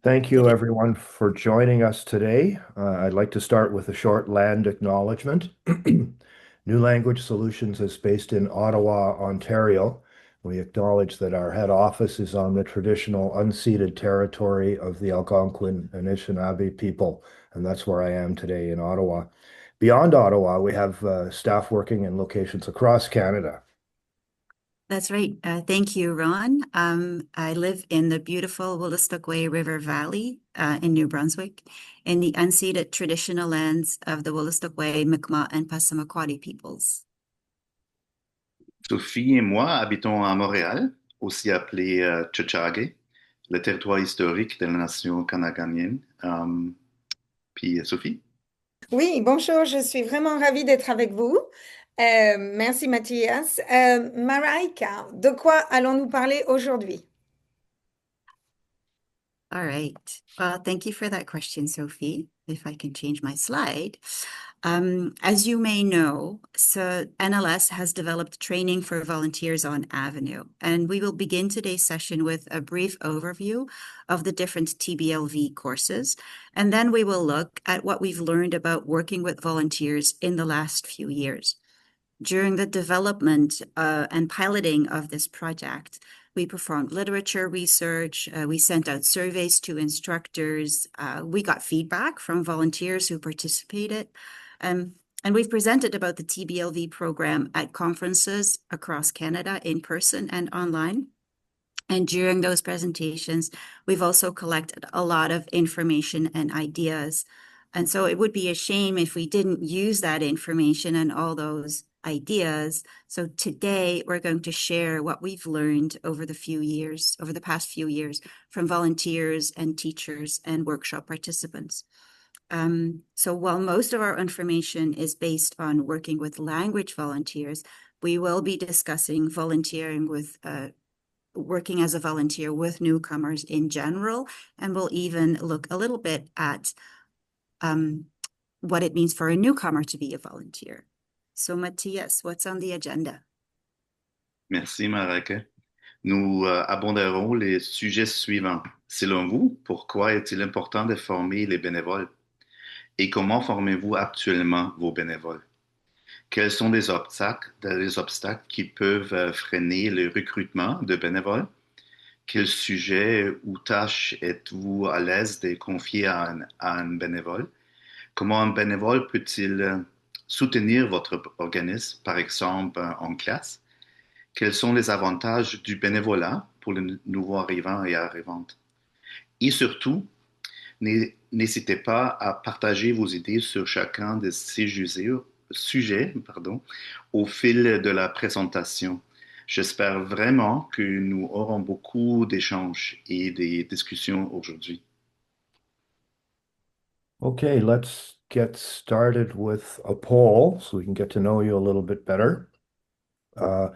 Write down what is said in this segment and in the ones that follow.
Thank you, Take it. everyone, for joining us today. I'd like to start with a short land acknowledgement. New Language Solutions is based in Ottawa, Ontario. We acknowledge that our head office is on the traditional unceded territory of the Algonquin Anishinaabe people, and that's where I am today in Ottawa. Beyond Ottawa, we have staff working in locations across Canada. That's right. Thank you, Ron. I live in the beautiful Wolastoqey River Valley in New Brunswick, in the unceded traditional lands of the Wolastoqey, Mi'kmaq, and Passamaquoddy peoples. Sophie et moi habitons à Montréal, aussi appelé Tchotchage, le territoire historique de la nation canadienne. Puis Sophie? Oui, bonjour, je suis vraiment ravie d'être avec vous. Merci Mathias. Maraika, de quoi allons-nous parler aujourd'hui? All right. Well, thank you for that question, Sophie. If I can change my slide. As you may know, so NLS has developed training for volunteers on Avenue, and we will begin today's session with a brief overview of the different TBLV courses, and then we will look at what we've learned about working with volunteers in the last few years. During the development and piloting of this project, we performed literature research, we sent out surveys to instructors, we got feedback from volunteers who participated, and we've presented about the TBLV program at conferences across Canada in person and online. And during those presentations, we've also collected a lot of information and ideas. And so it would be a shame if we didn't use that information and all those ideas. So today we're going to share what we've learned over the past few years from volunteers and teachers and workshop participants. So while most of our information is based on working with language volunteers, we will be discussing volunteering with working as a volunteer with newcomers in general, and we'll even look a little bit at what it means for a newcomer to be a volunteer. So Matthias, what's on the agenda? Merci, Maraka. Nous aborderons les sujets suivants. Selon vous, pourquoi est-il important de former les bénévoles? Et comment formez-vous actuellement vos bénévoles? Quels sont les obstacles qui peuvent freiner le recrutement de bénévoles? Quels sujets ou tâches êtes-vous à l'aise de confier à un bénévole? Comment un bénévole peut-il soutenir votre organisme, par exemple en classe? Quels sont les avantages du bénévolat pour les nouveaux arrivants et arrivantes? Et surtout, n'hésitez pas à partager vos idées sur chacun de ces sujets, au fil de la présentation. J'espère vraiment que nous aurons beaucoup d'échanges et des discussions aujourd'hui. Okay, let's get started with a poll so we can get to know you a little bit better. Uh,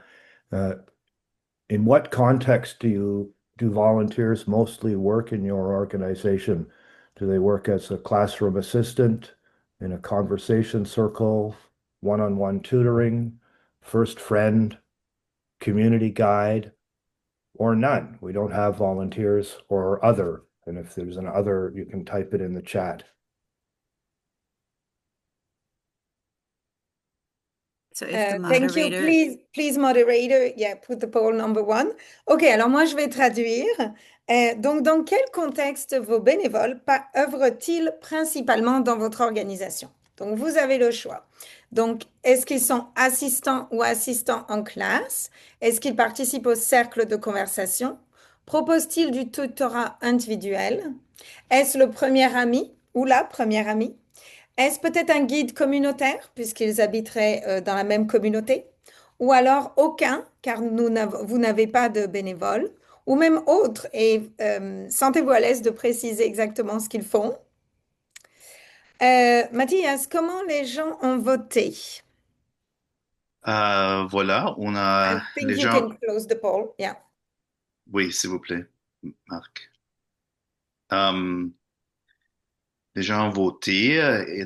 in what context do volunteers mostly work in your organization? Do they work as a classroom assistant, in a conversation circle, one-on-one tutoring, first friend, community guide, or none? We don't have volunteers or other. And if there's an other, you can type it in the chat. So if the Thank you. moderator... Please, moderator, yeah, put the poll number one. OK, alors moi, je vais traduire. Donc, dans quel contexte vos bénévoles œuvrent-ils principalement dans votre organisation? Donc, vous avez le choix. Donc, est-ce qu'ils sont assistants ou assistants en classe? Est-ce qu'ils participent au cercle de conversation? Proposent-ils du tutorat individuel? Est-ce le premier ami ou la première amie? Est-ce peut-être un guide communautaire, puisqu'ils habiteraient dans la même communauté? Ou alors aucun, car vous n'avez pas de bénévoles? Ou même autre, et sentez-vous à l'aise de préciser exactement ce qu'ils font. Mathias, comment les gens ont voté? Voilà, on I a think les you gens. can close the poll. Yeah. Oui, s'il vous plaît, Marc. Um, les gens ont voté.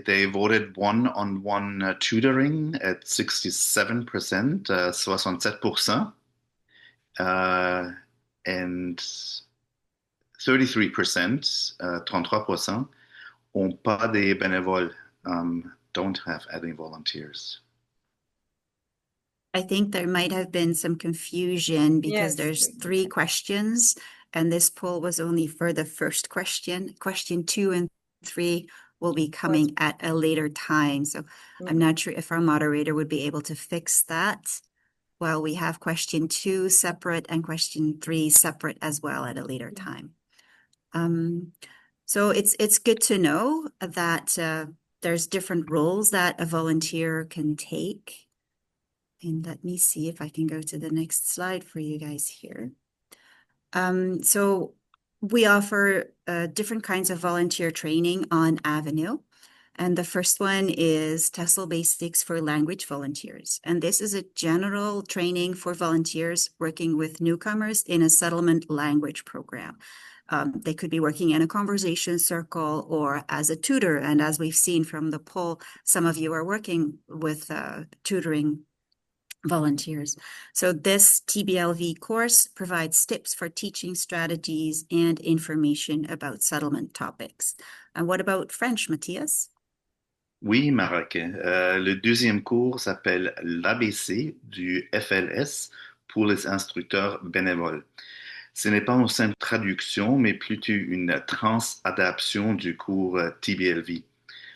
They voted one-on-one tutoring at 67%, 67%. And 33%, 33% ont pas des bénévoles, don't have any volunteers. I think there might have been some confusion because Yes, there's we can 3 check. questions, and this poll was only for the first question. Question 2 and 3 will be coming at a later time. So I'm not sure if our moderator would be able to fix that while we have question 2 separate and question 3 separate as well at a later time. So it's good to know that there's different roles that a volunteer can take. And let me see if I can go to the next slide for you guys here. So we offer different kinds of volunteer training on Avenue. And the first one is TESL Basics for language volunteers. And this is a general training for volunteers working with newcomers in a settlement language program. They could be working in a conversation circle or as a tutor. And as we've seen from the poll, some of you are working with tutoring volunteers. So this TBLV course provides tips for teaching strategies and information about settlement topics. And what about French, Matthias? Oui, Marocain. Le deuxième cours s'appelle l'ABC du FLS pour les instructeurs bénévoles. Ce n'est pas une simple traduction, mais plutôt une transadaptation du cours TBLV.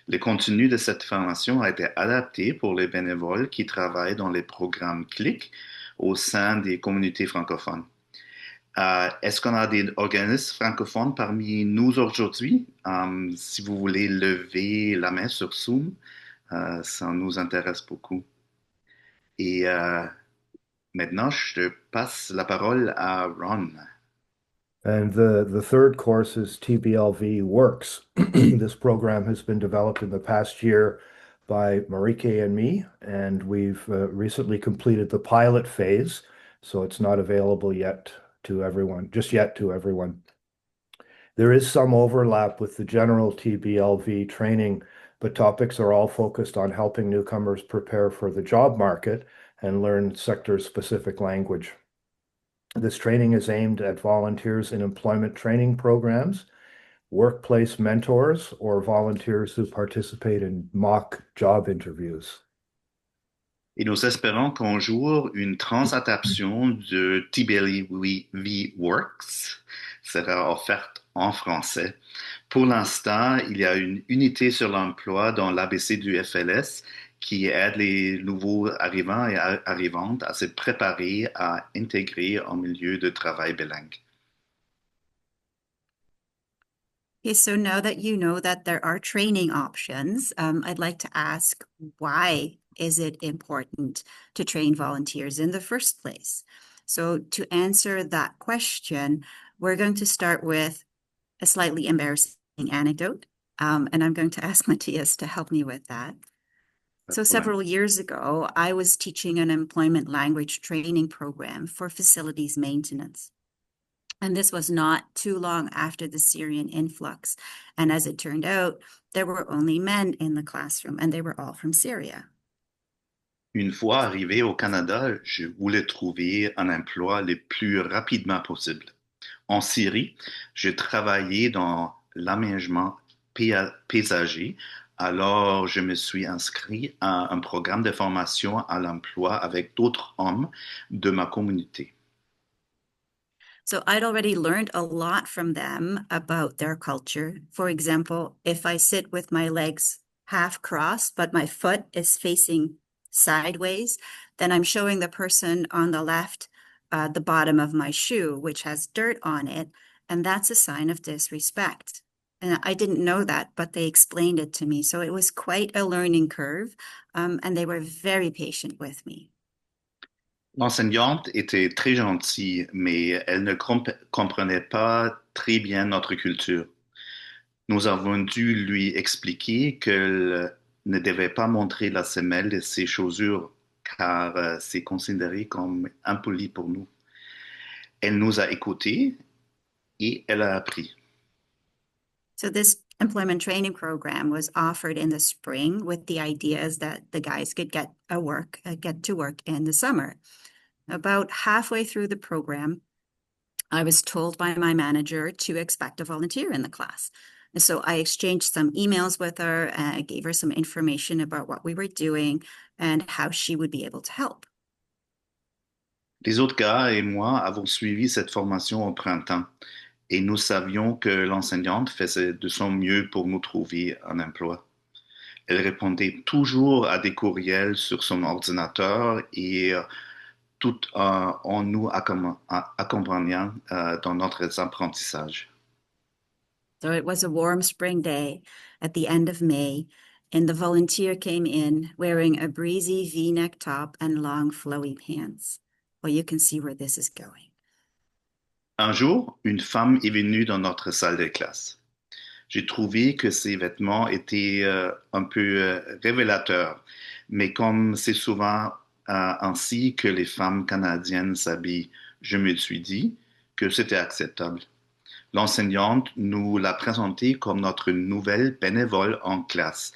Le contenu de cette formation a été adapté pour les bénévoles qui travaillent dans les programmes CLIC au sein des communautés francophones. Est-ce qu'on a des organismes francophones parmi nous aujourd'hui? Si vous voulez lever la main sur Zoom, ça nous intéresse beaucoup. Et maintenant, je passe la parole à Ron. And the third course is TBLV Works. This program has been developed in the past year by Marike and me, and we've recently completed the pilot phase, so it's not available yet to everyone, just yet to everyone. There is some overlap with the general TBLV training, but topics are all focused on helping newcomers prepare for the job market and learn sector-specific language. This training is aimed at volunteers in employment training programs, workplace mentors, or volunteers who participate in mock job interviews. Et nous espérons qu'un jour, une transadaptation de TBLV Works sera offerte en français. Pour l'instant, il y a une unité sur l'emploi dans l'ABC du FLS qui aide les nouveaux arrivants et arrivantes à se préparer à intégrer un milieu de travail bilingue. Okay, so now that you know that there are training options, I'd like to ask, why is it important to train volunteers in the first place? So to answer that question, we're going to start with a slightly embarrassing anecdote, and I'm going to ask Matthias to help me with that. So several years ago, I was teaching an employment language training program for facilities maintenance. And this was not too long after the Syrian influx. And as it turned out, there were only men in the classroom, and they were all from Syria. Une fois arrivé au Canada, je voulais trouver un emploi le plus rapidement possible. En Syrie, je travaillais dans l'aménagement paysager. Alors, je me suis inscrit à un programme de formation à l'emploi avec d'autres hommes de ma communauté. So I'd already learned a lot from them about their culture. For example, if I sit with my legs half crossed, but my foot is facing sideways, then I'm showing the person on the left the bottom of my shoe, which has dirt on it, and that's a sign of disrespect. And I didn't know that, but they explained it to me. So it was quite a learning curve, and they were very patient with me. L'enseignante était très gentille, mais elle ne comprenait pas très bien notre culture. Nous avons dû lui expliquer qu'elle ne devait pas montrer la semelle de ses chaussures, car c'est considéré comme impoli pour nous. Elle nous a écoutés et elle a appris. So this employment training program was offered in the spring with the ideas that the guys could get to work in the summer. About halfway through the program, I was told by my manager to expect a volunteer in the class. And so I exchanged some emails with her and I gave her some information about what we were doing and how she would be able to help. Les autres gars et moi avons suivi cette formation au printemps et nous savions que l'enseignante faisait de son mieux pour nous trouver un emploi. Elle répondait toujours à des courriels sur son ordinateur et tout en nous accompagnant dans notre apprentissage. So it was a warm spring day at the end of May, and the volunteer came in wearing a breezy V-neck top and long flowy pants. Well, you can see where this is going. Un jour, une femme est venue dans notre salle de classe. J'ai trouvé que ses vêtements étaient un peu révélateurs, mais comme c'est souvent ainsi que les femmes canadiennes s'habillent, je me suis dit que c'était acceptable. L'enseignante nous l'a présentée comme notre nouvelle bénévole en classe,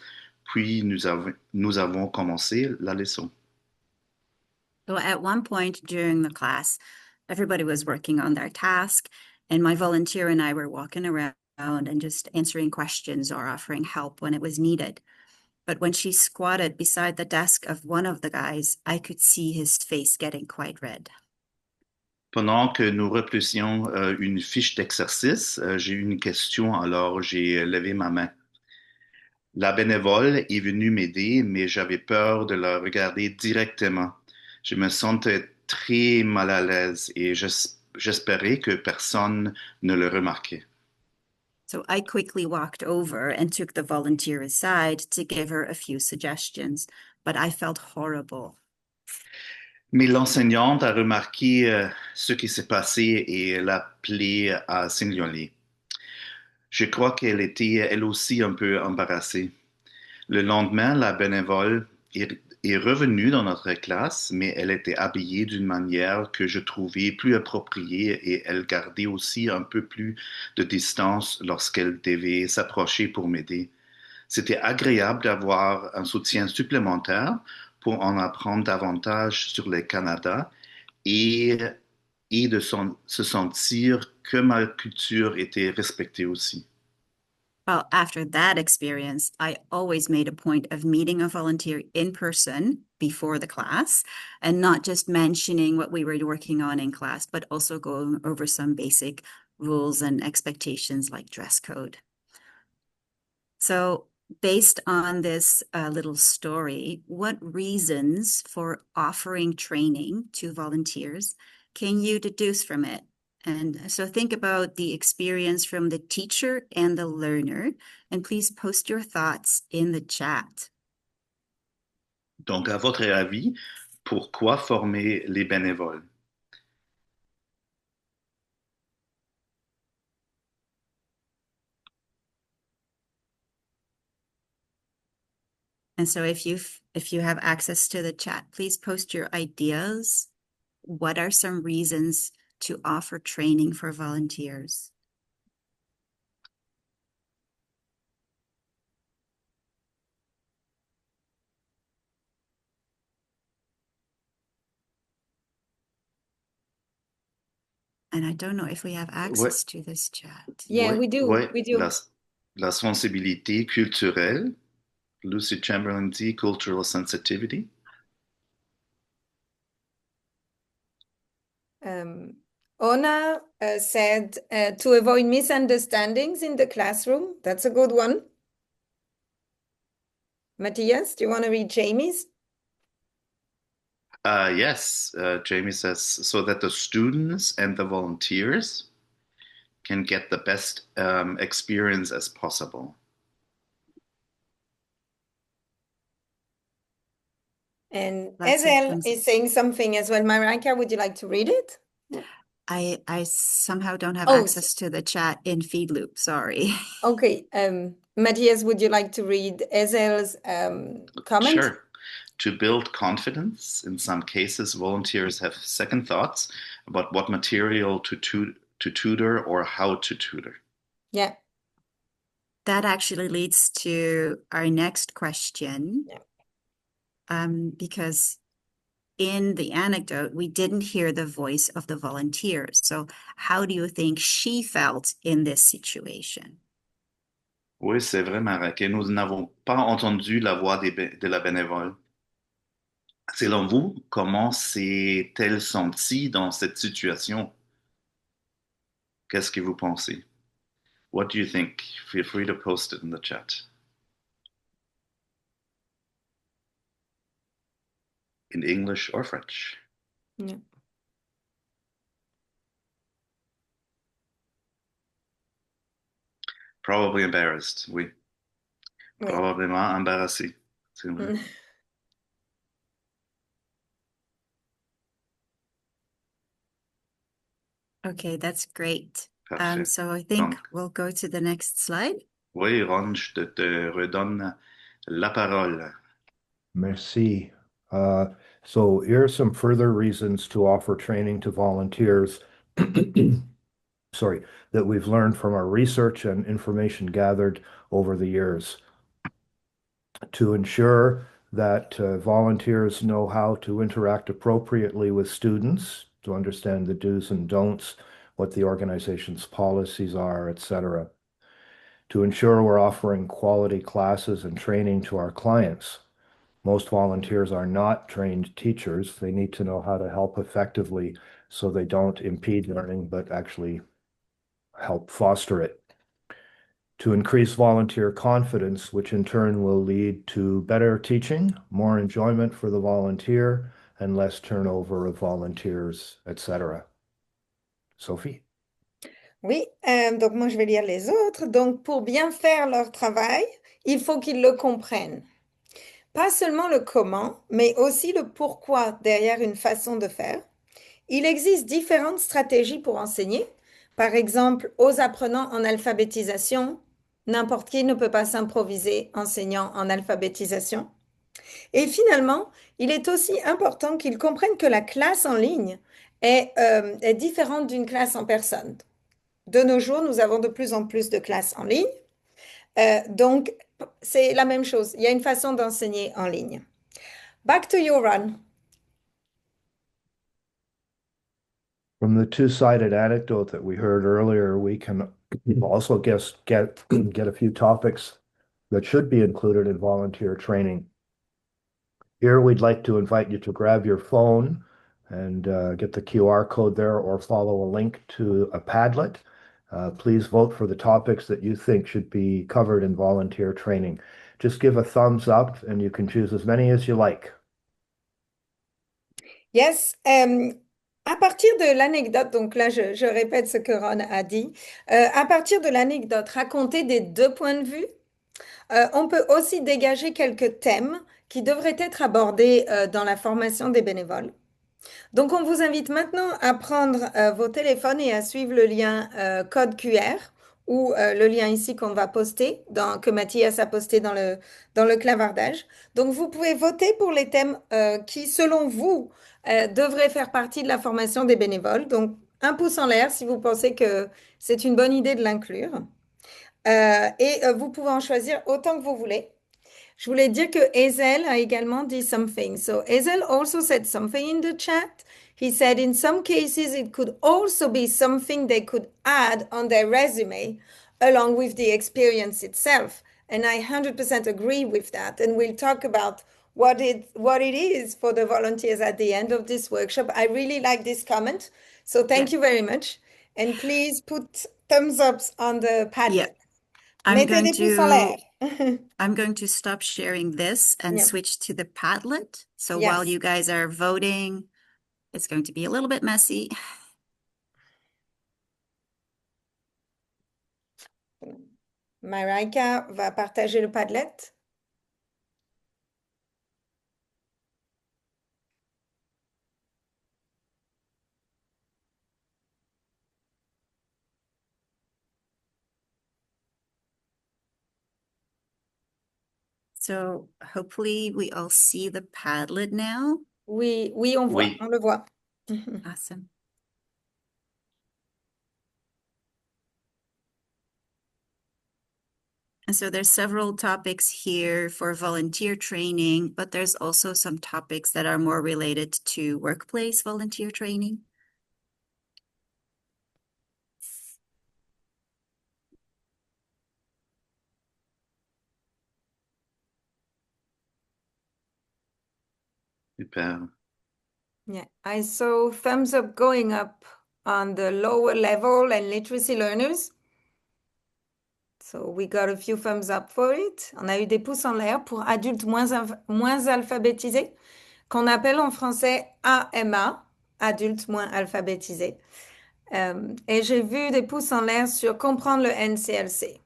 puis nous avons commencé la leçon. So at one point during the class, everybody was working on their task, and my volunteer and I were walking around and just answering questions or offering help when it was needed. But when she squatted beside the desk of one of the guys, I could see his face getting quite red. Pendant que nous replissions une fiche d'exercice, j'ai eu une question, alors j'ai levé ma main. La bénévole est venue m'aider, mais j'avais peur de la regarder directement. Je me sentais très mal à l'aise et j'espérais que personne ne le remarquait. So I quickly walked over and took the volunteer aside to give her a few suggestions, but I felt horrible. Mais l'enseignante a remarqué ce qui s'est passé et l'a appelé à signaler. Je crois qu'elle était elle aussi un peu embarrassée. Le lendemain, la bénévole est revenue dans notre classe, mais elle était habillée d'une manière que je trouvais plus appropriée et elle gardait aussi un peu plus de distance lorsqu'elle devait s'approcher pour m'aider. C'était agréable d'avoir un soutien supplémentaire pour en apprendre davantage sur le Canada et de se sentir que ma culture était respectée aussi. Well, after that experience, I always made a point of meeting a volunteer in person before the class and not just mentioning what we were working on in class, but also going over some basic rules and expectations like dress code. So based on this little story, what reasons for offering training to volunteers can you deduce from it? And so think about the experience from the teacher and the learner, and please post your thoughts in the chat. Donc, à votre avis, pourquoi former les bénévoles? And so if you have access to the chat, please post your ideas. What are some reasons to offer training for volunteers? And I don't know if we have access to this chat. Yeah, Ouais, we do. ouais, We do. la sensibilité culturelle, Lucy Chamberlain dit cultural sensitivity. Ona said to avoid misunderstandings in the classroom. That's a good one. Matthias, do you want to read Jamie's? Yes, Jamie says, so that the students and the volunteers can get the best experience as possible. And That's Ezel it. is saying something as well. Marika, would you like to read it? I somehow don't have Oh, access to the chat in Feedloop, sorry. Okay, Matthias, would you like to read Ezel's comment? Sure. To build confidence, in some cases, volunteers have second thoughts about what material to tutor or how to tutor. Yeah. That actually leads to our next question. Yeah. Because in the anecdote, we didn't hear the voice of the volunteers. So how do you think she felt in this situation? Oui, c'est vrai, Marrakech. Nous n'avons pas entendu la voix de la bénévole. Selon vous, comment s'est-elle sentie dans cette situation? Qu'est-ce que vous pensez? What do you think? Feel free to post it in the chat. In English or French. Yeah. Probably embarrassed, oui. Oui. Probablement embarrassé. C'est vrai. Okay, that's great. Parfait. So I think Donc, we'll go to the next slide. oui, Ron, je te redonne la parole. Merci. So here are some further reasons to offer training to volunteers, sorry, that we've learned from our research and information gathered over the years. To ensure that volunteers know how to interact appropriately with students, to understand the do's and don'ts, what the organization's policies are, etc. To ensure we're offering quality classes and training to our clients. Most volunteers are not trained teachers. They need to know how to help effectively so they don't impede learning, but actually help foster it. To increase volunteer confidence, which in turn will lead to better teaching, more enjoyment for the volunteer, and less turnover of volunteers, etc. Sophie? Oui, donc moi je vais lire les autres. Donc pour bien faire leur travail, il faut qu'ils le comprennent. Pas seulement le comment, mais aussi le pourquoi derrière une façon de faire. Il existe différentes stratégies pour enseigner. Par exemple, aux apprenants en alphabétisation, n'importe qui ne peut pas s'improviser enseignant en alphabétisation. Et finalement, il est aussi important qu'ils comprennent que la classe en ligne est différente d'une classe en personne. De nos jours, nous avons de plus en plus de classes en ligne. Donc, c'est la même chose. Il y a une façon d'enseigner en ligne. Back to you, Ron. From the two-sided anecdote that we heard earlier, we can also get a few topics that should be included in volunteer training. Here, we'd like to invite you to grab your phone and get the QR code there or follow a link to a Padlet. Please vote for the topics that you think should be covered in volunteer training. Just give a thumbs up and you can choose as many as you like. Yes. À partir de l'anecdote, donc là, je répète ce que Ron a dit. À partir de l'anecdote racontée des deux points de vue, on peut aussi dégager quelques thèmes qui devraient être abordés dans la formation des bénévoles. Donc, on vous invite maintenant à prendre vos téléphones et à suivre le lien code QR ou le lien ici qu'on va poster, que Mathias a posté dans le clavardage. Donc, vous pouvez voter pour les thèmes qui, selon vous, devraient faire partie de la formation des bénévoles. Donc, un pouce en l'air si vous pensez que c'est une bonne idée de l'inclure. Vous pouvez en choisir autant que vous voulez. Je voulais dire que Ezel a également dit something. So Ezel also said something in the chat. He said in some cases it could also be something they could add on their resume along with the experience itself. And I 100% agree with that. And we'll talk about what it is for the volunteers at the end of this workshop. I really like this comment. So thank you very much. And please put thumbs ups on the Padlet. Yeah. I'm Mettez going des pouces en l'air. I'm going to stop sharing this and Yeah. switch to the Padlet. So Yes. while you guys are voting, it's going to be a little bit messy. Marika va partager le Padlet. So hopefully we all see the Padlet now. Oui, oui, on voit, Oui. on le voit. Awesome. And so there's several topics here for volunteer training, but there's also some topics that are more related to workplace volunteer training. Super. Yeah, I saw thumbs up going up on the lower level and literacy learners. So we got a few thumbs up for it. On a eu des pouces en l'air pour adultes moins alphabétisés, qu'on appelle en français AMA, adultes moins alphabétisés. Et j'ai vu des pouces en l'air sur comprendre le NCLC.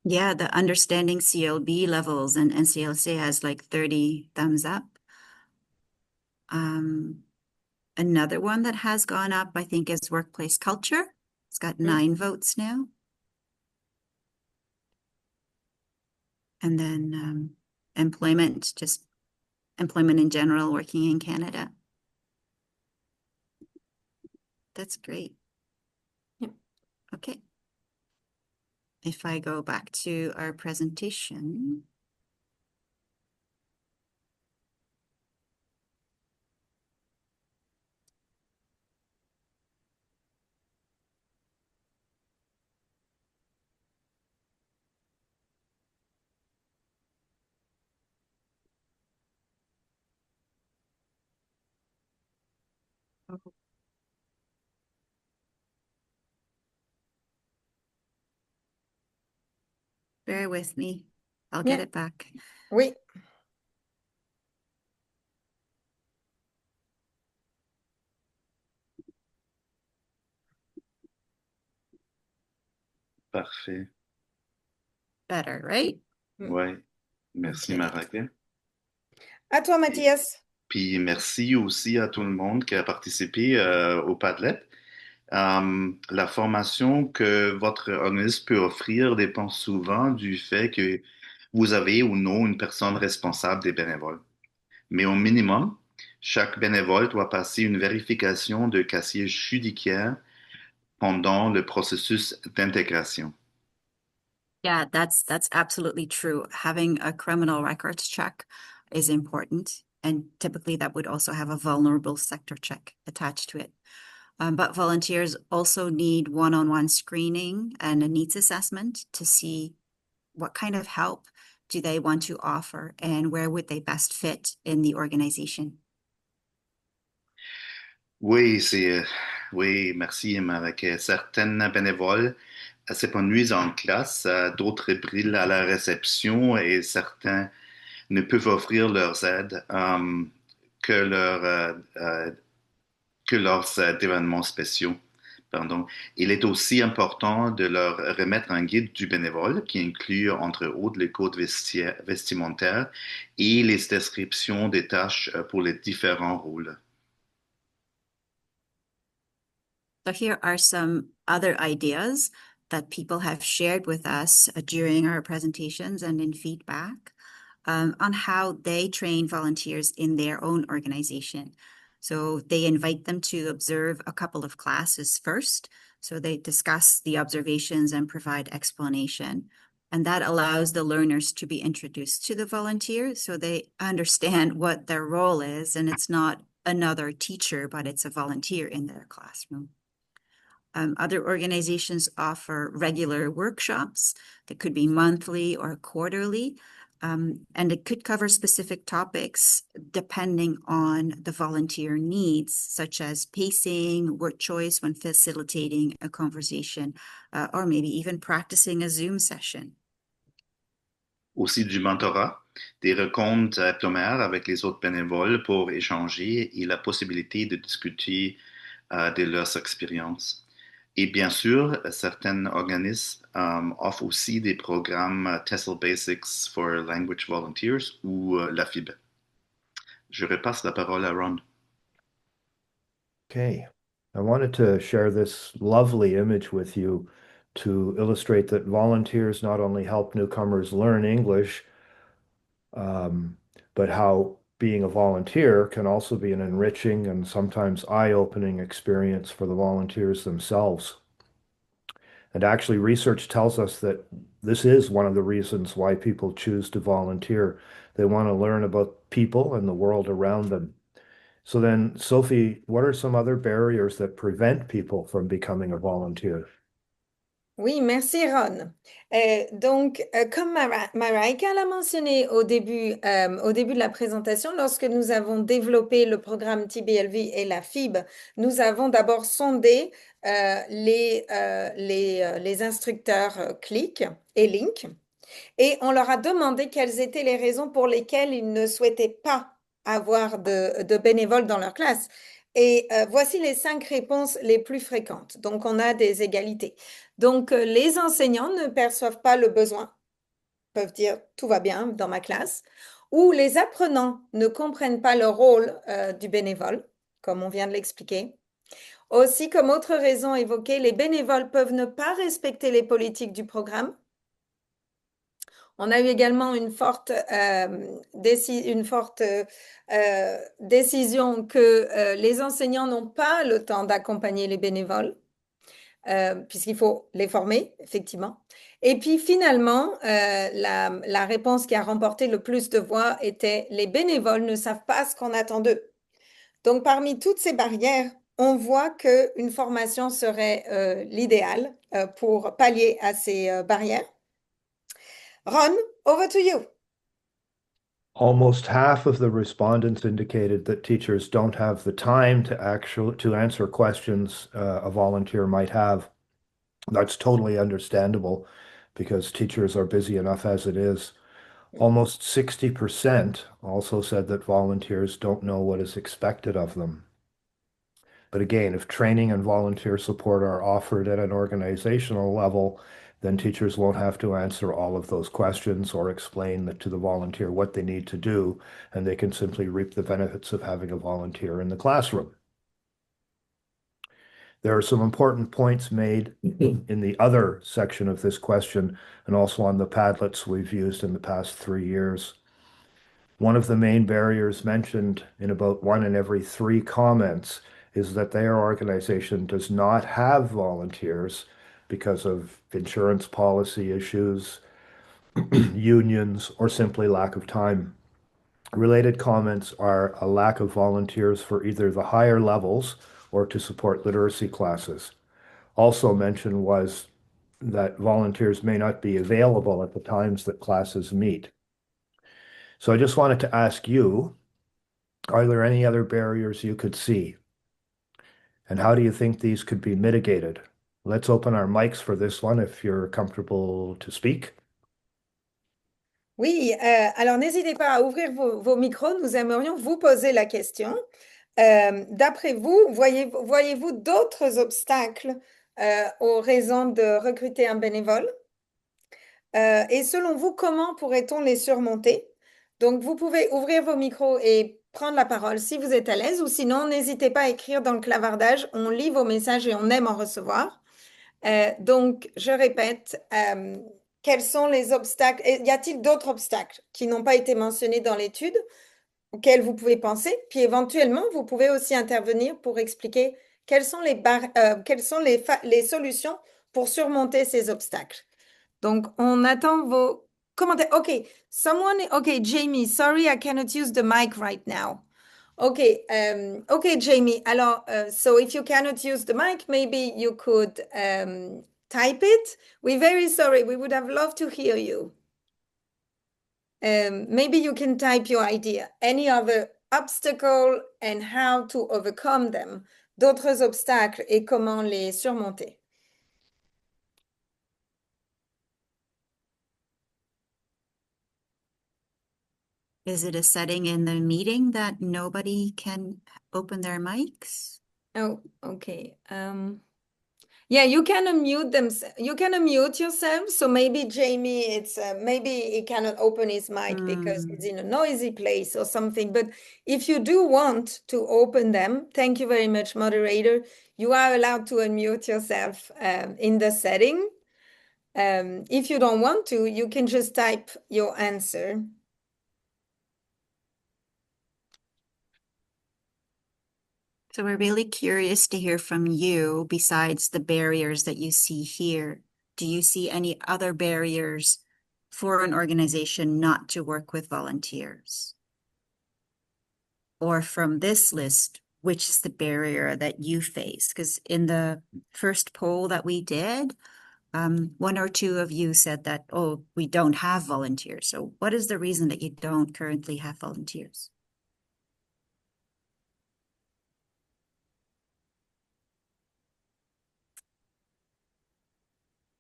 Yeah, the understanding CLB levels and NCLC has like 30 thumbs up. Another one that has gone up, I think, is workplace culture. It's got 9 votes now. And then employment, just employment in general, working in Canada. That's great. Yep. Okay. If I go back to our presentation. Bear with me. I'll get it back. Oui. Parfait. Better, right? Ouais. Merci, Okay. Marake. À toi, Mathias. Puis merci aussi à tout le monde qui a participé au Padlet. La formation que votre organisme peut offrir dépend souvent du fait que vous avez ou non une personne responsable des bénévoles. Mais au minimum, chaque bénévole doit passer une vérification de casier judiciaire pendant le processus d'intégration. Yeah, that's absolutely true. Having a criminal records check is important, and typically that would also have a vulnerable sector check attached to it. But volunteers also need one-on-one screening and a needs assessment to see what kind of help do they want to offer and where would they best fit in the organization. Oui, oui, merci, Marek. Certaines bénévoles s'épanouissent en classe, d'autres brillent à la réception et certains ne peuvent offrir leurs aides que, que leurs événements spéciaux. Pardon. Il est aussi important de leur remettre un guide du bénévole qui inclut entre autres les codes vestimentaires et les descriptions des tâches pour les différents rôles. So here are some other ideas that people have shared with us during our presentations and in feedback on how they train volunteers in their own organization. So they invite them to observe a couple of classes first. So they discuss the observations and provide explanation. And that allows the learners to be introduced to the volunteer so they understand what their role is. And it's not another teacher, but it's a volunteer in their classroom. Other organizations offer regular workshops that could be monthly or quarterly, and it could cover specific topics depending on the volunteer needs, such as pacing, word choice when facilitating a conversation, or maybe even practicing a Zoom session. Aussi du mentorat, des rencontres hebdomadaires avec les autres bénévoles pour échanger et la possibilité de discuter de leurs expériences. Et bien sûr, certains organismes offrent aussi des programmes TESL Basics for Language Volunteers ou l'AFIB. Je repasse la parole à Ron. Okay. I wanted to share this lovely image with you to illustrate that volunteers not only help newcomers learn English, but how being a volunteer can also be an enriching and sometimes eye-opening experience for the volunteers themselves. And actually, research tells us that this is one of the reasons why people choose to volunteer. They want to learn about people and the world around them. So then, Sophie, what are some other barriers that prevent people from becoming a volunteer? Oui, merci Ron. Comme Maraika l'a mentionné au début de la présentation, lorsque nous avons développé le programme TBLV et la FIB, nous avons d'abord sondé les instructeurs Click et Link et on leur a demandé quelles étaient les raisons pour lesquelles ils ne souhaitaient pas avoir de bénévoles dans leur classe. Et voici les 5 réponses les plus fréquentes. Donc, on a des égalités. Donc, les enseignants ne perçoivent pas le besoin, peuvent dire tout va bien dans ma classe, ou les apprenants ne comprennent pas le rôle du bénévole, comme on vient de l'expliquer. Aussi, comme autre raison évoquée, les bénévoles peuvent ne pas respecter les politiques du programme. On a eu également une forte décision que les enseignants n'ont pas le temps d'accompagner les bénévoles, puisqu'il faut les former, effectivement. Et puis finalement, la réponse qui a remporté le plus de voix était les bénévoles ne savent pas ce qu'on attend d'eux. Donc, parmi toutes ces barrières, on voit qu'une formation serait l'idéal pour pallier à ces barrières. Ron, over to you. Almost half of the respondents indicated that teachers don't have the time to answer questions a volunteer might have. That's totally understandable because teachers are busy enough as it is. Almost 60% also said that volunteers don't know what is expected of them. But again, if training and volunteer support are offered at an organizational level, then teachers won't have to answer all of those questions or explain to the volunteer what they need to do, and they can simply reap the benefits of having a volunteer in the classroom. There are some important points made in the other section of this question and also on the Padlets we've used in the past 3 years. One of the main barriers mentioned in about 1 in every 3 comments is that their organization does not have volunteers because of insurance policy issues, unions, or simply lack of time. Related comments are a lack of volunteers for either the higher levels or to support literacy classes. Also mentioned was that volunteers may not be available at the times that classes meet. So I just wanted to ask you, are there any other barriers you could see? And how do you think these could be mitigated? Let's open our mics for this one if you're comfortable to speak. Oui, alors n'hésitez pas à ouvrir vos micros, nous aimerions vous poser la question. D'après vous, voyez-vous d'autres obstacles aux raisons de recruter un bénévole? Et selon vous, comment pourrait-on les surmonter? Donc, vous pouvez ouvrir vos micros et prendre la parole si vous êtes à l'aise, ou sinon, n'hésitez pas à écrire dans le clavardage. On lit vos messages et on aime en recevoir. Donc, je répète, quels sont les obstacles? Y a-t-il d'autres obstacles qui n'ont pas été mentionnés dans l'étude auxquels vous pouvez penser? Puis éventuellement, vous pouvez aussi intervenir pour expliquer quelles sont les solutions pour surmonter ces obstacles. Donc, on attend vos commentaires. OK, Jamie, sorry, I cannot use the mic right now. Okay, Jamie. Alors, so if you cannot use the mic, maybe you could type it. We're very sorry. We would have loved to hear you. Maybe you can type your idea. Any other obstacle and how to overcome them. D'autres obstacles et comment les surmonter. Is it a setting in the meeting that nobody can open their mics? Oh, okay. Yeah, you can unmute them. You can unmute yourself. So maybe Jamie, it's maybe he cannot open his mic because it's in a noisy place or something. But if you do want to open them, thank you very much, moderator. You are allowed to unmute yourself in the setting. If you don't want to, you can just type your answer. So we're really curious to hear from you, besides the barriers that you see here. Do you see any other barriers for an organization not to work with volunteers? Or from this list, which is the barrier that you face? Because in the first poll that we did, one or two of you said that, oh, we don't have volunteers. So what is the reason that you don't currently have volunteers?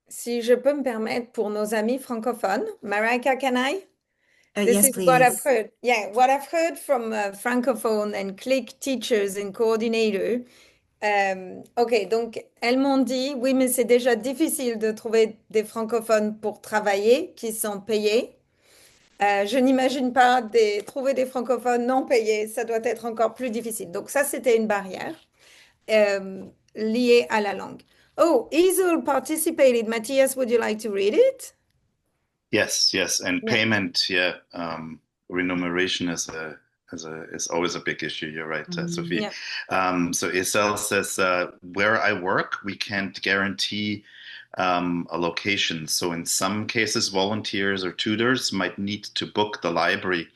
Si je peux me permettre pour nos amis francophones, Marika, can I? This Yes, is what I've please. heard. Yeah, what I've heard from francophone and click teachers and coordinator. Ok, donc elles m'ont dit, oui, mais c'est déjà difficile de trouver des francophones pour travailler qui sont payés. Je n'imagine pas trouver des francophones non payés, ça doit être encore plus difficile. Donc ça, c'était une barrière liée à la langue. Oh, Isul participated. Matthias, would you like to read it? Yes, yes, and Yeah. payment, yeah, remuneration is always a big issue. You're right, Sophie. Yeah. So Isel says, where I work, we can't guarantee a location. So in some cases, volunteers or tutors might need to book the library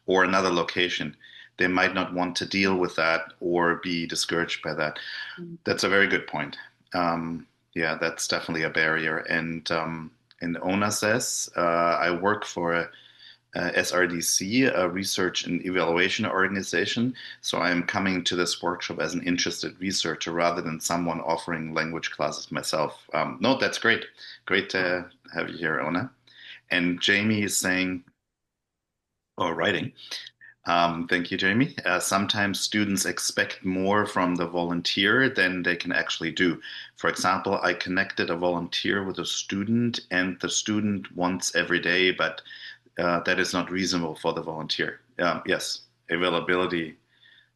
or another location. They might not want to deal with that or be discouraged by that. That's a very good point. Yeah, that's definitely a barrier. And Ona says, I work for a SRDC, a research and evaluation organization. So I am coming to this workshop as an interested researcher rather than someone offering language classes myself. No, that's great. Great to have you here, Ona. And Jamie is saying, or writing, thank you, Jamie. Sometimes students expect more from the volunteer than they can actually do. For example, I connected a volunteer with a student, and the student wants every day, but that is not reasonable for the volunteer. Yes, availability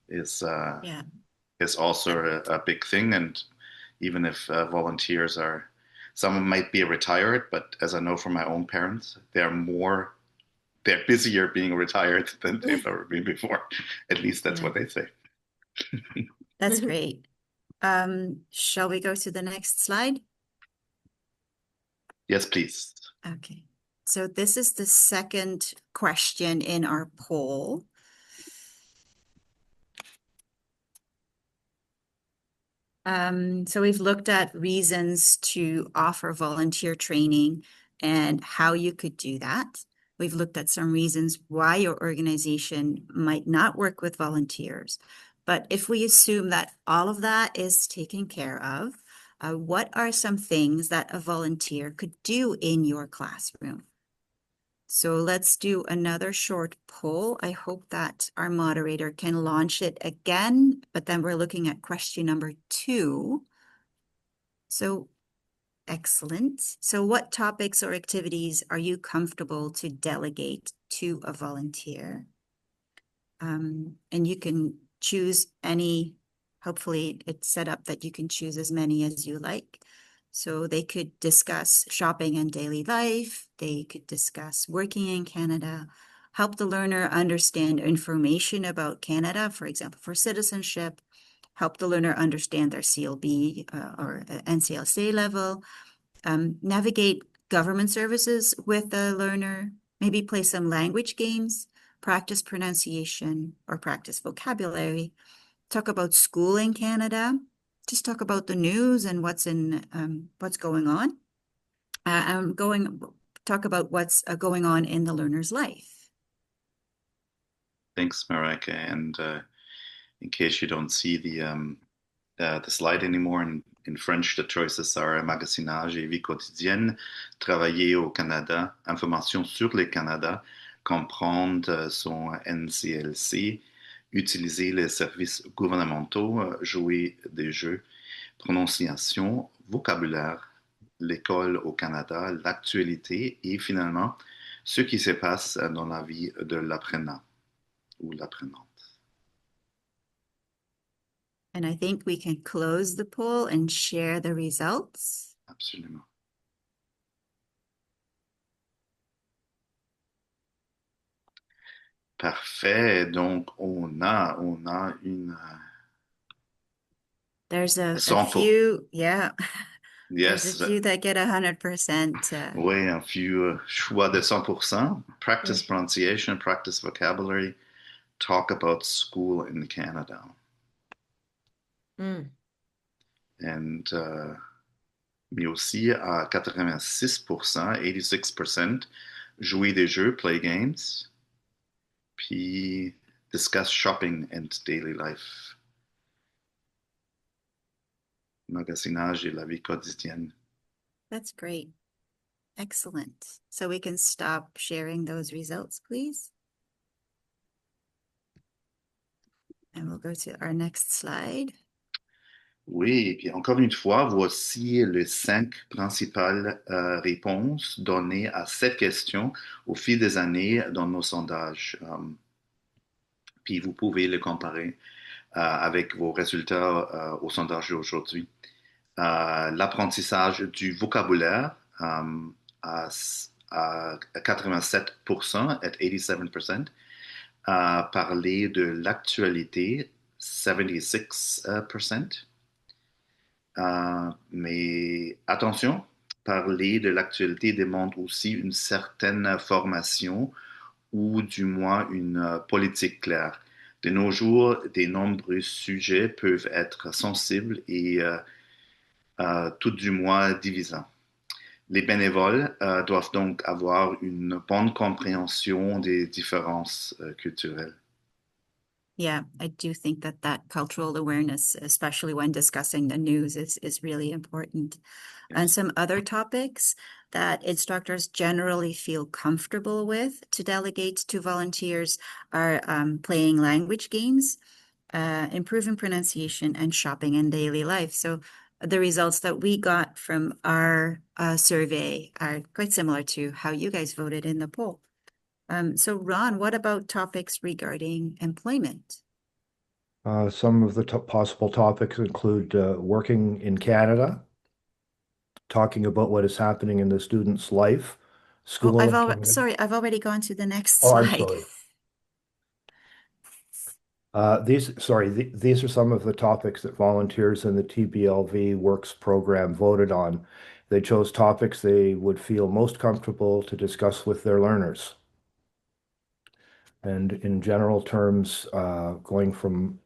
is Yeah. is also a big thing, and even if volunteers are, some might be retired, but as I know from my own parents, they're busier being retired than they've ever been before. At least that's Yeah. what they say. That's great. Shall we go to the next slide? Yes, please. Okay. So this is the second question in our poll. So we've looked at reasons to offer volunteer training and how you could do that. We've looked at some reasons why your organization might not work with volunteers. But if we assume that all of that is taken care of, what are some things that a volunteer could do in your classroom? So let's do another short poll. I hope that our moderator can launch it again, but then we're looking at question number 2. So excellent. So what topics or activities are you comfortable to delegate to a volunteer? And you can choose any, hopefully it's set up that you can choose as many as you like. So they could discuss shopping and daily life. They could discuss working in Canada, help the learner understand information about Canada, for example, for citizenship, help the learner understand their CLB or NCLC level, navigate government services with the learner, maybe play some language games, practice pronunciation or practice vocabulary, talk about school in Canada, just talk about the news and what's going on. Talk about what's going on in the learner's life. Thanks, Marika. And in case you don't see the slide anymore, in French, the choices are magasinage et vie quotidienne, travailler au Canada, information sur le Canada, comprendre son NCLC, utiliser les services gouvernementaux, jouer des jeux, prononciation, vocabulaire, l'école au Canada, l'actualité et finalement ce qui se passe dans la vie de l'apprenant ou l'apprenante. And I think we can close the poll and share the results. Absolument. Parfait. Donc, on a There's a 100%. few, yeah. There's a Yes, few that get 100%. oui, un few choix de 100%. Practice Oui. pronunciation, practice vocabulary, talk about school in Canada. Mm. And, mais aussi à 86%, 86%, jouer des jeux, play games, puis discuss shopping and daily life. Magasinage et la vie quotidienne. That's great. Excellent. So we can stop sharing those results, please. And we'll go to our next slide. Oui, et puis encore une fois, voici les 5 principales réponses données à cette question au fil des années dans nos sondages. Puis vous pouvez les comparer avec vos résultats au sondage d'aujourd'hui. L'apprentissage du vocabulaire à 87%, at 87%. Parler de l'actualité, 76%. Mais attention, parler de l'actualité demande aussi une certaine formation ou du moins une politique claire. De nos jours, de nombreux sujets peuvent être sensibles et tout du moins divisants. Les bénévoles doivent donc avoir une bonne compréhension des différences culturelles. Yeah, I do think that that cultural awareness, especially when discussing the news, is really important. And some other topics that instructors generally feel comfortable with to delegate to volunteers are playing language games, improving pronunciation, and shopping in daily life. So the results that we got from our survey are quite similar to how you guys voted in the poll. So Ron, what about topics regarding employment? Some of the possible topics include working in Canada, talking about what is happening in the student's life, school. I've already gone to the next Oh, I'm slide. sorry. These are some of the topics that volunteers in the TBLV Works program voted on. They chose topics they would feel most comfortable to discuss with their learners. And in general terms, going from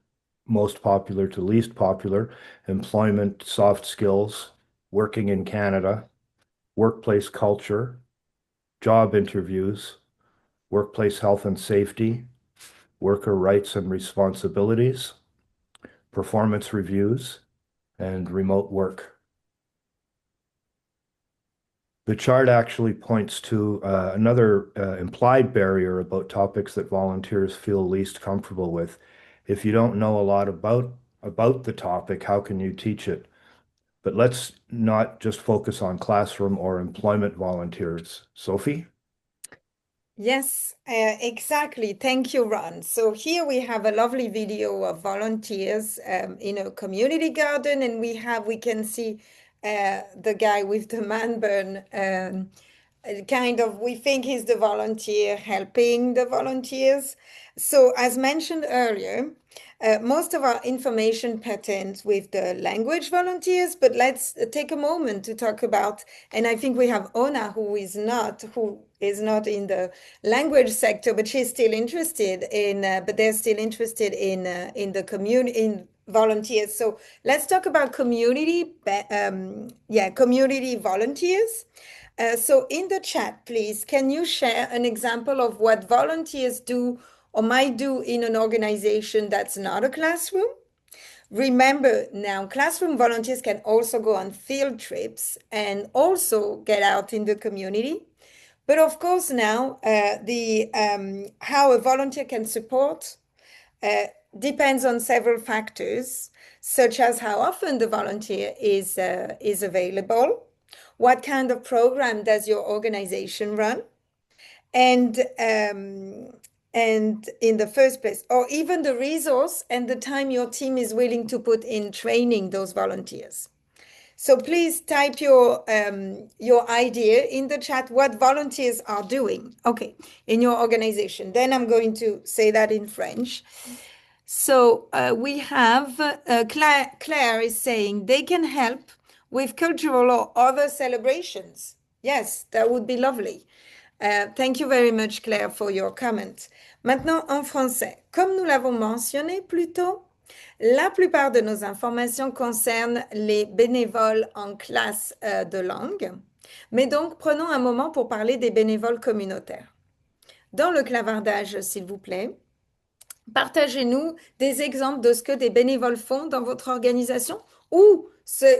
most popular to least popular, employment, soft skills, working in Canada, workplace culture, job interviews, workplace health and safety, worker rights and responsibilities, performance reviews, and remote work. The chart actually points to another implied barrier about topics that volunteers feel least comfortable with. If you don't know a lot about the topic, how can you teach it? But let's not just focus on classroom or employment volunteers. Sophie? Yes, exactly. Thank you, Ron. So here we have a lovely video of volunteers in a community garden, and we can see the guy with the man bun. We think he's the volunteer helping the volunteers. So as mentioned earlier, most of our information pertains with the language volunteers, but let's take a moment to talk about, and I think we have Ona, who is not in the language sector, but she's still interested in, but they're still interested in the community, in volunteers. So let's talk about community volunteers. So in the chat, please, can you share an example of what volunteers do or might do in an organization that's not a classroom? Remember now, classroom volunteers can also go on field trips and also get out in the community. But of course now, how a volunteer can support depends on several factors, such as how often the volunteer is available, what kind of program does your organization run, and in the first place, or even the resource and the time your team is willing to put in training those volunteers. So please type your idea in the chat, what volunteers are doing, okay, in your organization. Then I'm going to say that in French. So we have Claire is saying they can help with cultural or other celebrations. Yes, that would be lovely. Thank you very much, Claire, for your comment. Maintenant, en français, comme nous l'avons mentionné plus tôt, la plupart de nos informations concernent les bénévoles en classe de langue. Mais donc, prenons un moment pour parler des bénévoles communautaires. Dans le clavardage, s'il vous plaît, partagez-nous des exemples de ce que des bénévoles font dans votre organisation ou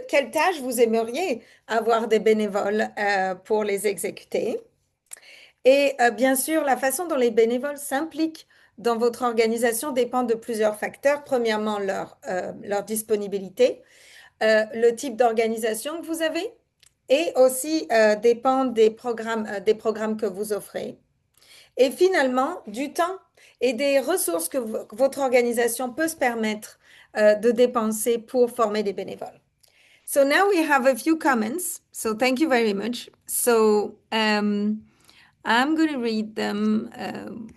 quelles tâches vous aimeriez avoir des bénévoles pour les exécuter. Et bien sûr, la façon dont les bénévoles s'impliquent dans votre organisation dépend de plusieurs facteurs. Premièrement, leur disponibilité, le type d'organisation que vous avez et aussi dépend des programmes que vous offrez. Et finalement, du temps et des ressources que votre organisation peut se permettre de dépenser pour former des bénévoles. So now we have a few comments. So thank you very much. So I'm going to read them.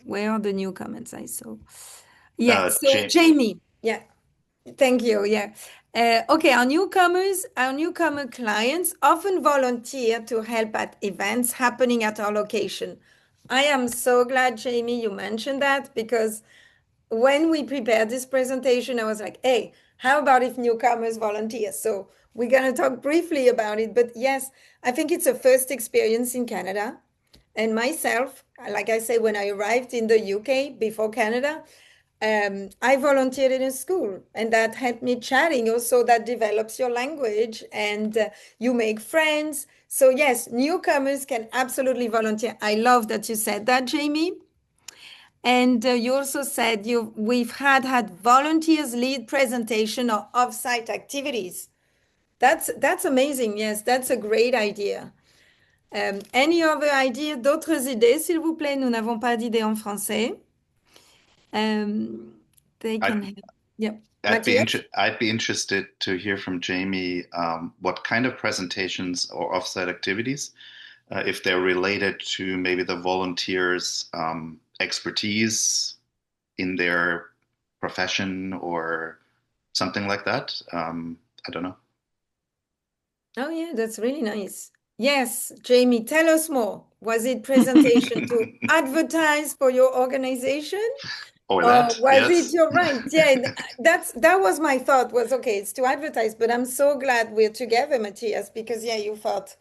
Where are the new comments I saw? Yeah, so Jamie. Yeah, thank you. Yeah. Okay, our newcomer clients often volunteer to help at events happening at our location. I am so glad, Jamie, you mentioned that because when we prepared this presentation, I was like, hey, how about if newcomers volunteer? So we're going to talk briefly about it. But yes, I think it's a first experience in Canada. And myself, like I say, when I arrived in the UK before Canada, I volunteered in a school, and that helped me chatting. Also, that develops your language and you make friends. So yes, newcomers can absolutely volunteer. I love that you said that, Jamie. And you also said we've had volunteers lead presentation or off-site activities. That's amazing. Yes, that's a great idea. Any other idea, d'autres idées, s'il vous plaît? Nous n'avons pas d'idées en français. They can help. Yeah. I'd be interested to hear from Jamie what kind of presentations or offsite activities, if they're related to maybe the volunteers' expertise in their profession or something like that. I don't know. Oh, yeah, that's really nice. Yes, Jamie, tell us more. Was it presentation to advertise for your organization? Or that, was yes. it? You're right. Yeah, that was my thought was, okay, it's to advertise, but I'm so glad we're together, Matthias, because yeah, you thought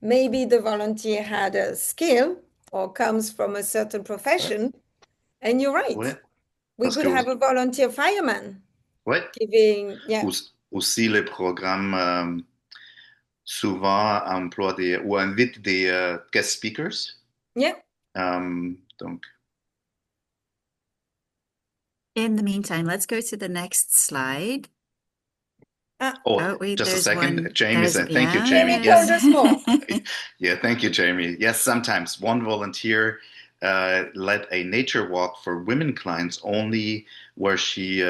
maybe the volunteer had a skill or comes from a certain profession. And you're right. Ouais. We Parce could que have a volunteer fireman ouais. giving, yeah. Aussi, les programmes souvent emploient ou invitent des guest speakers. Yeah. Donc, In the meantime, let's go to the next slide. Wait, just a there's second. one. Jamie said, thank you, Yeah, Jamie. Yes. Told us more. Yeah, thank you, Jamie. Yes, sometimes one volunteer led a nature walk for women clients only where she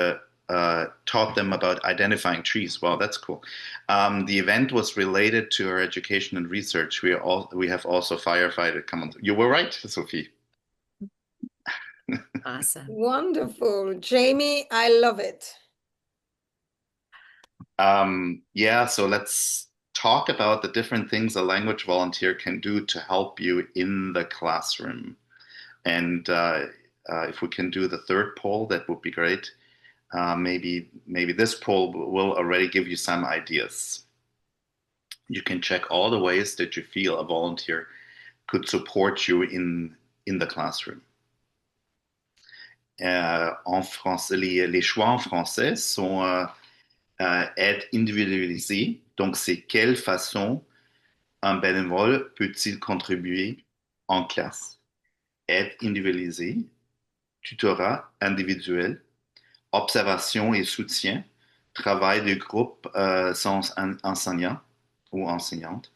taught them about identifying trees. Wow, that's cool. The event was related to her education and research. We have also firefighter. Come on, you were right, Sophie. awesome. Wonderful. Jamie, I love it. Yeah, so let's talk about the different things a language volunteer can do to help you in the classroom. And if we can do the third poll, that would be great. Maybe this poll will already give you some ideas. You can check all the ways that you feel a volunteer could support you in the classroom. En français, les choix en français sont aide individualisée. Donc, c'est quelle façon un bénévole peut-il contribuer en classe? Aide individualisée, tutorat individuel, observation et soutien, travail de groupe sans enseignant ou enseignante,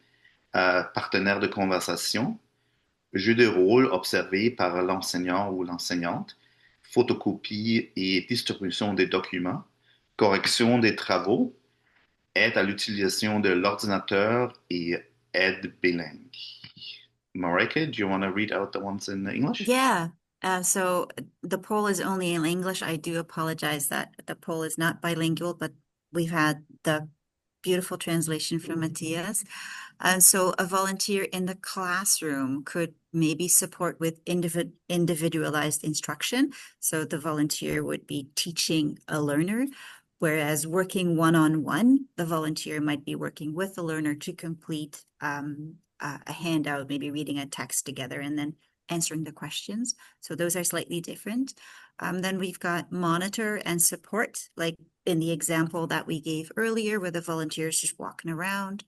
partenaire de conversation, jeu de rôle observé par l'enseignant ou l'enseignante, photocopie et distribution des documents, correction des travaux, aide à l'utilisation de l'ordinateur et aide bilingue. Marika, do you want to read out the ones in English? Yeah. So the poll is only in English. I do apologize that the poll is not bilingual, but we've had the beautiful translation from Matthias. And so a volunteer in the classroom could maybe support with individualized instruction. So the volunteer would be teaching a learner, whereas working one-on-one, the volunteer might be working with the learner to complete a handout, maybe reading a text together and then answering the questions. So those are slightly different. Then we've got monitor and support, like in the example that we gave earlier, where the volunteers just walking around.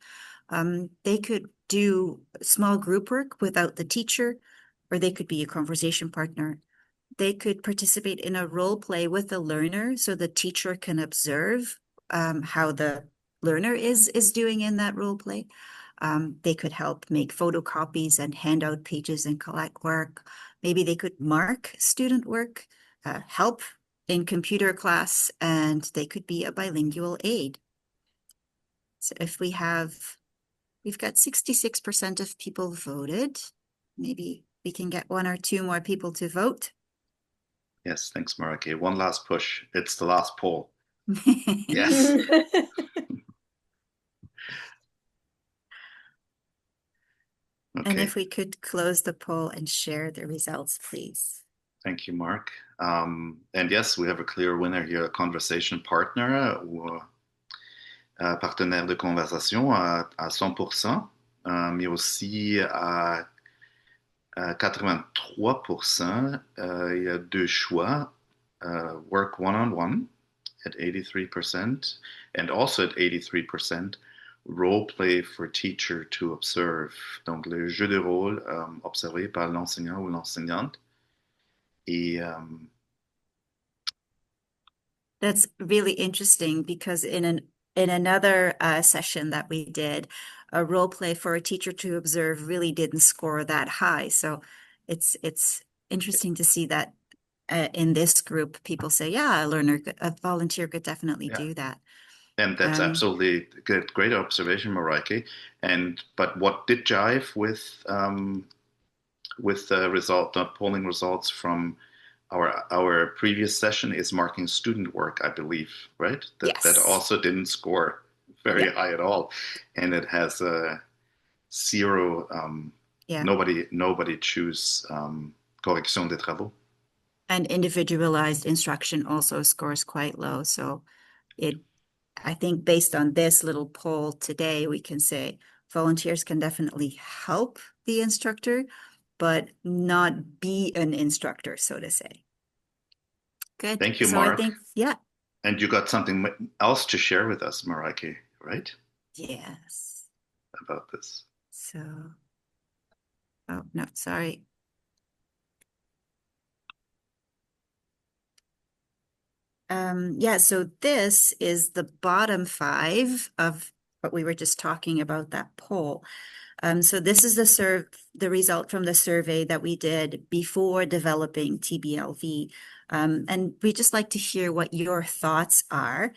They could do small group work without the teacher, or they could be a conversation partner. They could participate in a role play with the learner so the teacher can observe how the learner is doing in that role play. They could help make photocopies and hand out pages and collect work. Maybe they could mark student work, help in computer class, and they could be a bilingual aid. So if we've got 66% of people voted. Maybe we can get one or two more people to vote. Yes, thanks, Marike. One last push. It's the last poll. Yes. And Okay. if we could close the poll and share the results, please. Thank you, Mark. And yes, we have a clear winner here, a conversation partner ou partenaire de conversation à 100%, mais aussi à 83%. Il y a deux choix. Work one-on-one at 83%, and also at 83%, role play for teacher to observe. Donc, le jeu de rôle observé par l'enseignant ou l'enseignante. Et That's really interesting because in another session that we did, a role play for a teacher to observe really didn't score that high. So it's interesting to see that in this group, people say, yeah, a volunteer could definitely do that. And that's absolutely good. Great observation, Marike. But what did jive with the polling results from our previous session is marking student work, I believe, right? That also didn't score very high at all, and it has a zero. Nobody choose correction des travaux. And individualized instruction also scores quite low. So I think based on this little poll today, we can say volunteers can definitely help the instructor, but not be an instructor, so to say. Good. Thank you, so Mark. I think, yeah. And you got something else to share with us, Marike, right? Yes. About this. So, oh, no, sorry. So this is the bottom 5 of what we were just talking about, that poll. So this is the result from the survey that we did before developing TBLV. And we just like to hear what your thoughts are.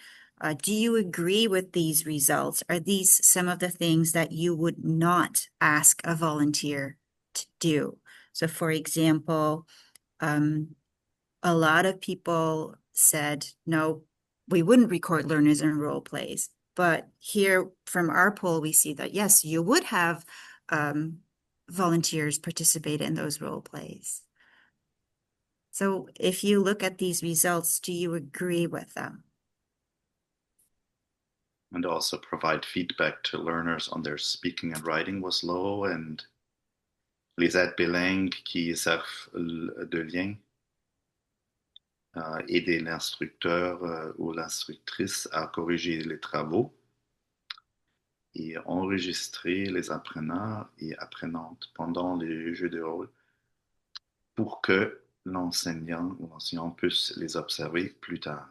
Do you agree with these results? Are these some of the things that you would not ask a volunteer to do? So for example, a lot of people said, no, we wouldn't record learners in role plays. But here from our poll, we see that, yes, you would have volunteers participate in those role plays. So if you look at these results, do you agree with them? And also provide feedback to learners on their speaking and writing was low, and les aides bilingues qui servent de lien. Aider l'instructeur ou l'instructrice à corriger les travaux et enregistrer les apprenants et apprenantes pendant les jeux de rôle pour que l'enseignant ou l'enseignant puisse les observer plus tard.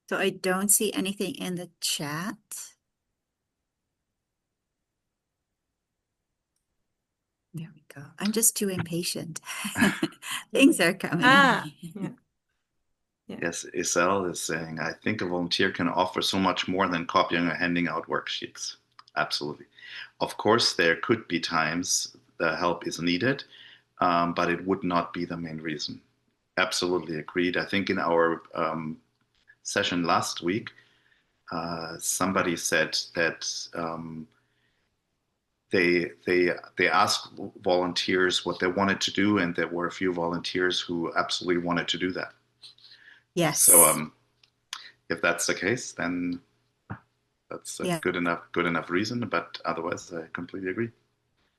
So I don't see anything in the chat. There we go. I'm just too impatient. Things are coming. Yeah. Yes, Isel is saying, I think a volunteer can offer so much more than copying or handing out worksheets. Absolutely. Of course, there could be times the help is needed, but it would not be the main reason. Absolutely agreed. I think in our session last week, somebody said that they asked volunteers what they wanted to do, and there were a few volunteers who absolutely wanted to do that. Yes. So if that's the case, then that's a Yeah. good enough reason. But otherwise, I completely agree.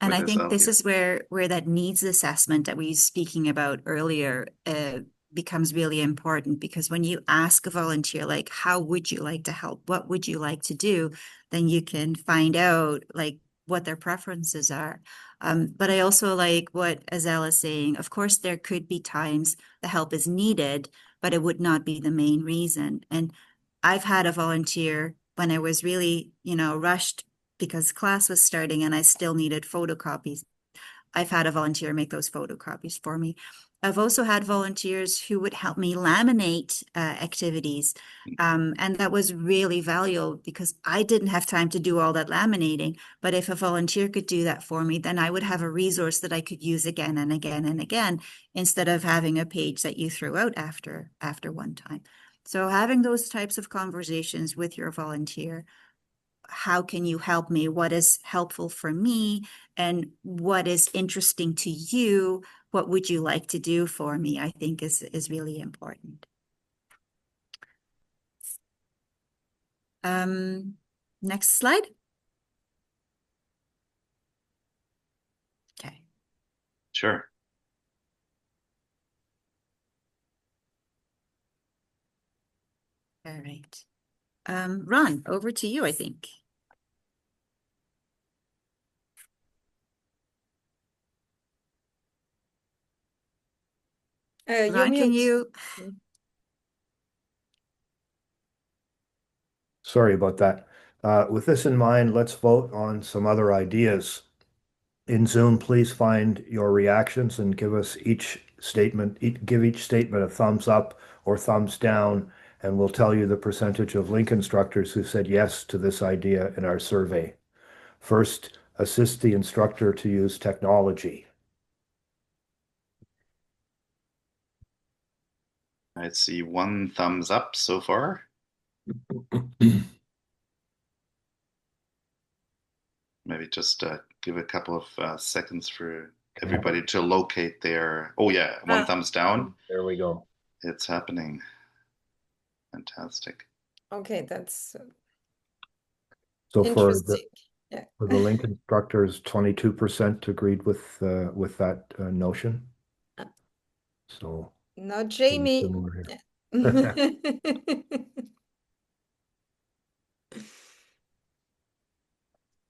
And I think this yeah. is where that needs assessment that we were speaking about earlier becomes really important, because when you ask a volunteer, like, how would you like to help? What would you like to do? Then you can find out like what their preferences are. But I also like what Azelle is saying. Of course, there could be times the help is needed, but it would not be the main reason. And I've had a volunteer when I was really, rushed because class was starting and I still needed photocopies. I've had a volunteer make those photocopies for me. I've also had volunteers who would help me laminate activities. And that was really valuable because I didn't have time to do all that laminating. But if a volunteer could do that for me, then I would have a resource that I could use again and again and again, instead of having a page that you threw out after one time. So having those types of conversations with your volunteer, how can you help me? What is helpful for me? And what is interesting to you? What would you like to do for me? I think is really important. Next slide. Okay. Sure. All right. Ron, over to you, I think. Ron, can you? Sorry about that. With this in mind, let's vote on some other ideas. In Zoom, please find your reactions and give us each statement a thumbs up or thumbs down, and we'll tell you the percentage of Link instructors who said yes to this idea in our survey. First, assist the instructor to use technology. I see one thumbs up so far. Maybe just give a couple of seconds for everybody to locate their. Oh yeah, one thumbs down. There we go. It's happening. Fantastic. Okay, that's So interesting. for the Link instructors, 22% agreed with that notion. So not Jamie.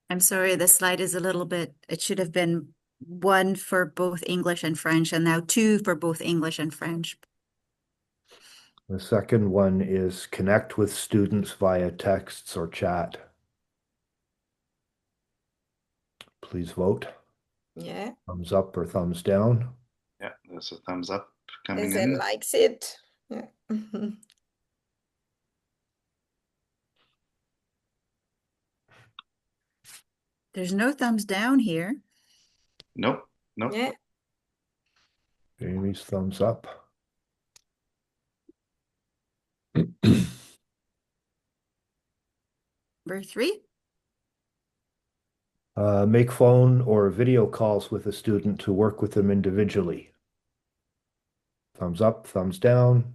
I'm sorry, the slide is a little bit, it should have been one for both English and French, and now two for both English and French. The second one is connect with students via texts or chat. Please vote. Yeah. Thumbs up or thumbs down. Yeah, there's a thumbs up coming As in. likes it. Yeah. There's no thumbs down here. Nope. Yeah. Jamie's thumbs up. Number 3. Make phone or video calls with a student to work with them individually. Thumbs up, thumbs down.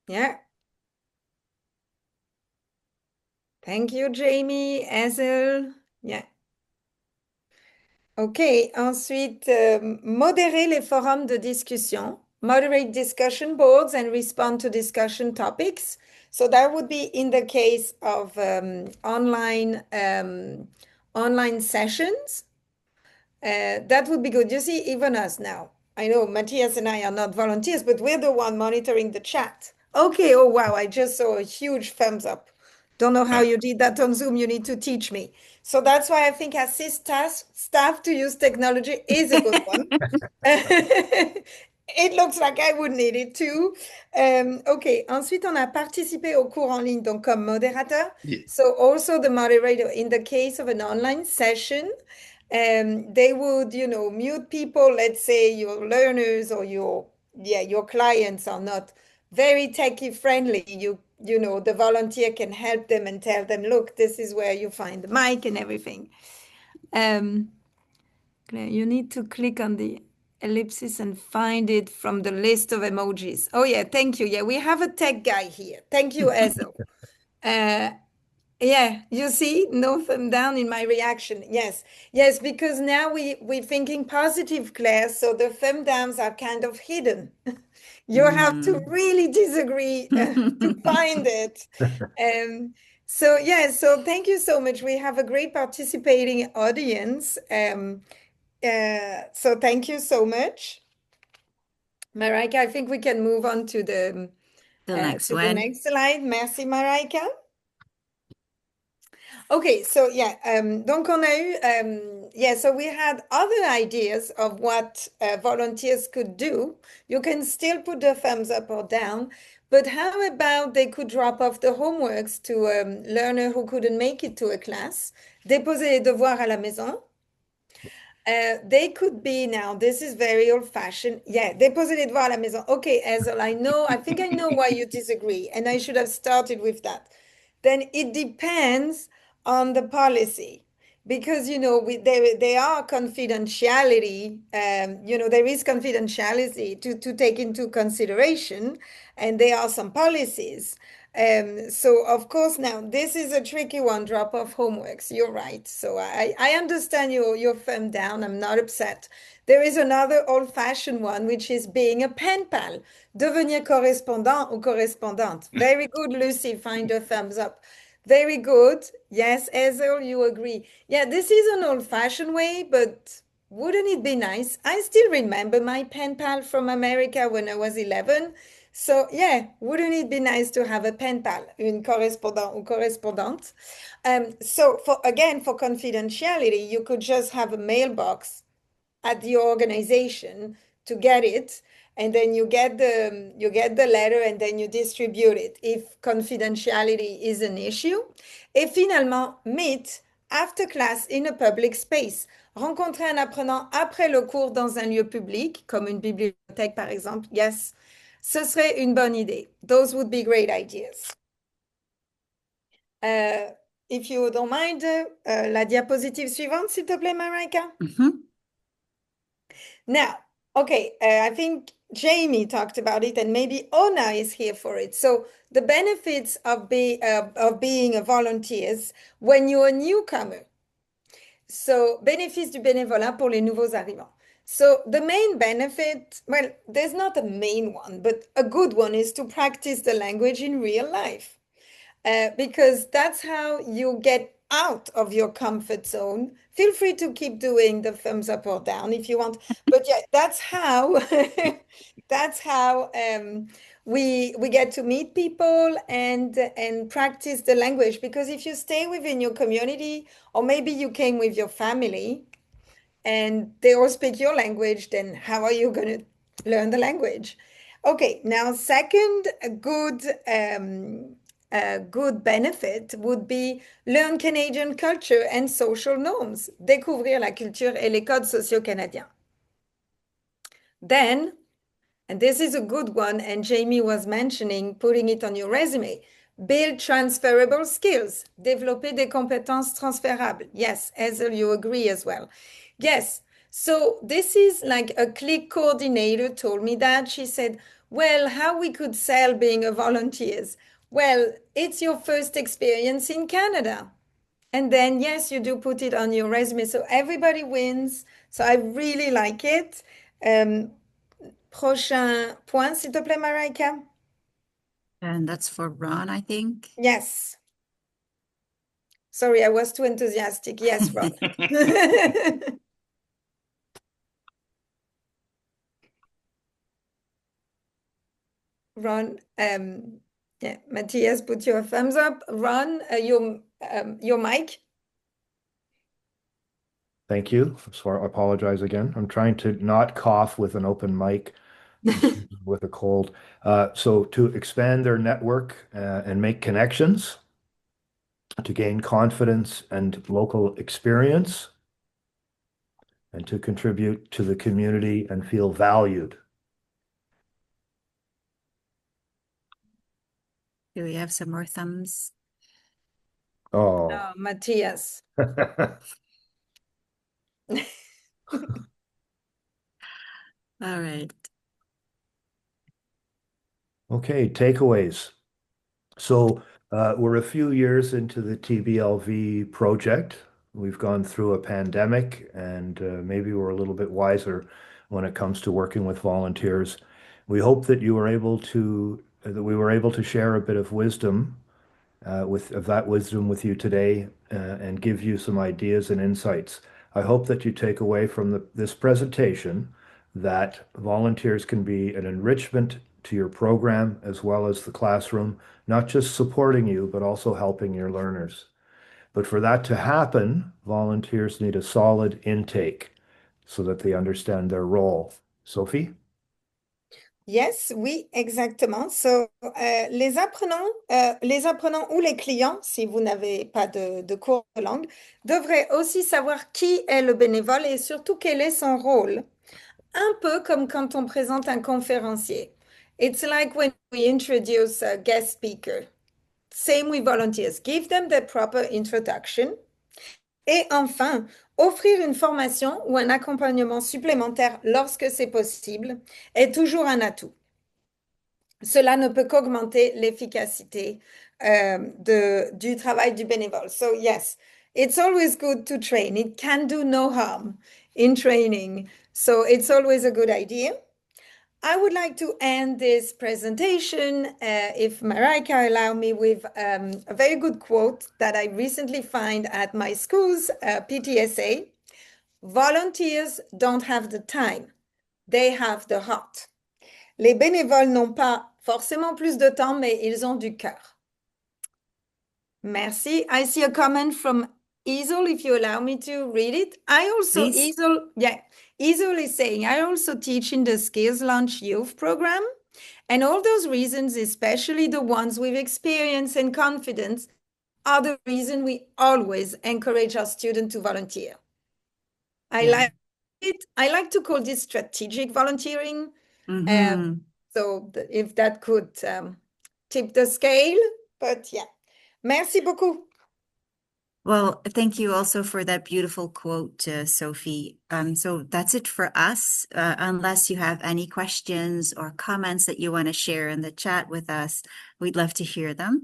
Yeah. Thank you, Jamie, Hazel. Yeah. OK, ensuite, modérer les forums de discussion. Moderate discussion boards and respond to discussion topics. So that would be in the case of online sessions. That would be good. You see, even us now. I know Matthias and I are not volunteers, but we're the one monitoring the chat. Okay, oh wow, I just saw a huge thumbs up. Don't know how you did that on Zoom. You need to teach me. So that's why I think assist staff to use technology is a good one. It looks like I would need it too. OK. Ensuite, on a participé au cours en ligne, donc comme modérateur. Yeah. So also the moderator, in the case of an online session, they would, mute people. Let's say your learners or your clients are not very techie friendly. The volunteer can help them and tell them, look, this is where you find the mic and everything. Claire, you need to click on the ellipsis and find it from the list of emojis. Oh, yeah, thank you. Yeah, we have a tech guy here. Thank you, Ezo. Yeah, you see, no thumb down in my reaction. Yes, yes, because now we're thinking positive, Claire, so the thumb downs are kind of hidden. You have to really disagree to find it. So, yeah, so thank you so much. We have a great participating audience. So thank you so much. Marika, I think we can move on to the next the one. next slide. Merci, Marika. Okay, so yeah, donc on a eu, yeah, so we had other ideas of what volunteers could do. You can still put the thumbs up or down, but how about they could drop off the homeworks to a learner who couldn't make it to a class, déposer les devoirs à la maison. They could be now, this is very old-fashioned. Yeah, déposer les devoirs à la maison. Okay, Hazel, I think I know why you disagree, and I should have started with that. Then it depends on the policy because there are confidentiality, there is confidentiality to take into consideration, and there are some policies. So of course now this is a tricky one, drop off homeworks. You're right. So I understand your thumb down. I'm not upset. There is another old-fashioned one, which is being a pen pal. Devenir correspondant ou correspondante. Very good, Lucy. Find a thumbs up. Very good. Yes, Ezel, you agree. Yeah, this is an old-fashioned way, but wouldn't it be nice? I still remember my pen pal from America when I was 11. So yeah, wouldn't it be nice to have a pen pal, une correspondant ou correspondante? So for confidentiality, you could just have a mailbox at the organization to get it, and then you get the letter and then you distribute it if confidentiality is an issue. Et finalement, meet after class in a public space. Rencontrer un apprenant après le cours dans un lieu public, comme une bibliothèque par exemple. Yes, ce serait une bonne idée. Those would be great ideas. If you don't mind, la diapositive suivante, s'il te plaît, Marika. Now, okay, I think Jamie talked about it, and maybe Ona is here for it. So the benefits of being a volunteer when you're a newcomer. So bénéfice du bénévolat pour les nouveaux arrivants. So the main benefit, well, there's not a main one, but a good one is to practice the language in real life. Because that's how you get out of your comfort zone. Feel free to keep doing the thumbs up or down if you want. But yeah, that's how we get to meet people and practice the language. Because if you stay within your community, or maybe you came with your family and they all speak your language, then how are you going to learn the language? Okay, now second good benefit would be learn Canadian culture and social norms, découvrir la culture et les codes sociaux canadiens. Then, and this is a good one, and Jamie was mentioning putting it on your resume, build transferable skills, développer des compétences transférables. Yes, Hazel, you agree as well. Yes, so this is like a click coordinator told me that. She said, well, how we could sell being a volunteer? Well, it's your first experience in Canada. And then, yes, you do put it on your resume. So everybody wins. So I really like it. Prochain point, s'il te plaît, Marika. And that's for Ron, I think. Yes. Sorry, I was too enthusiastic. Yes, Ron. Ron, yeah, Matthias, put your thumbs up. Ron, your mic. Thank you. So I apologize again. I'm trying to not cough with an open mic. with a cold. So to expand their network and make connections, to gain confidence and local experience, and to contribute to the community and feel valued. Do we have some more thumbs? Oh. Oh, Matthias. All right. Okay, takeaways. So we're a few years into the TBLV project. We've gone through a pandemic, and maybe we're a little bit wiser when it comes to working with volunteers. We hope that you were able to that we were able to share a bit of wisdom of that wisdom with you today and give you some ideas and insights. I hope that you take away from this presentation that volunteers can be an enrichment to your program as well as the classroom, not just supporting you, but also helping your learners. But for that to happen, volunteers need a solid intake so that they understand their role. Sophie? Yes, oui, exactement. So, les apprenants ou les clients, si vous n'avez pas de cours de langue, devraient aussi savoir qui est le bénévole et surtout quel est son rôle. Un peu comme quand on présente un conférencier. It's like when we introduce a guest speaker. Same with volunteers. Give them the proper introduction. Et enfin, offrir une formation ou un accompagnement supplémentaire lorsque c'est possible est toujours un atout. Cela ne peut qu'augmenter l'efficacité du travail du bénévole. So yes, it's always good to train. It can do no harm in training. So it's always a good idea. I would like to end this presentation, if Marika allow me, with a very good quote that I recently find at my school's PTSA. Volunteers don't have the time, they have the heart. Les bénévoles n'ont pas forcément plus de temps, mais ils ont du cœur. Merci. I see a comment from Isol, if you allow me to read it. Please. Isol is saying, I also teach in the Skills Launch Youth program. And all those reasons, especially the ones with experience and confidence, are the reason we always encourage our students to volunteer. I like it. I like to call this strategic volunteering. So if that could tip the scale, but yeah. Merci beaucoup. Well, thank you also for that beautiful quote, Sophie. So that's it for us. Unless you have any questions or comments that you want to share in the chat with us, we'd love to hear them.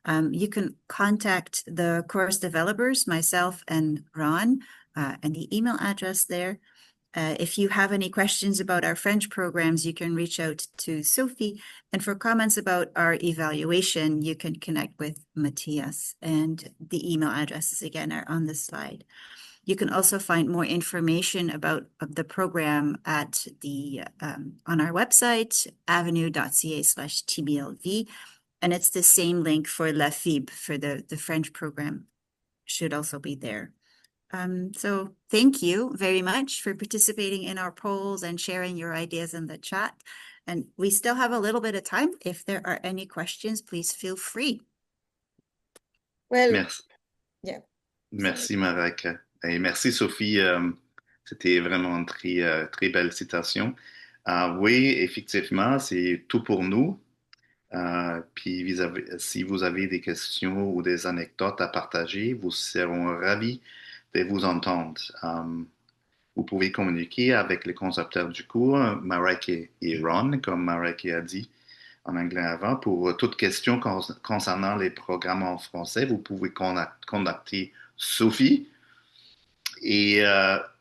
You can contact the course developers, myself and Ron, and the email address there. If you have any questions about our French programs, you can reach out to Sophie. And for comments about our evaluation, you can connect with Matthias. And the email addresses, again, are on the slide. You can also find more information about the program at on our website, avenue.ca/TBLV. And it's the same link for l'AFIB, for the French program, should also be there. So thank you very much for participating in our polls and sharing your ideas in the chat. And we still have a little bit of time. If there are any questions, please feel free. Well, Merci. yeah. Merci, Marek. Et merci, Sophie. C'était vraiment une très belle citation. Oui, effectivement, c'est tout pour nous. Puis si vous avez des questions ou des anecdotes à partager, vous serons ravis de vous entendre. Vous pouvez communiquer avec les concepteurs du cours, Marek et Ron, comme Marek a dit en anglais avant. Pour toute question concernant les programmes en français, vous pouvez contacter Sophie. Et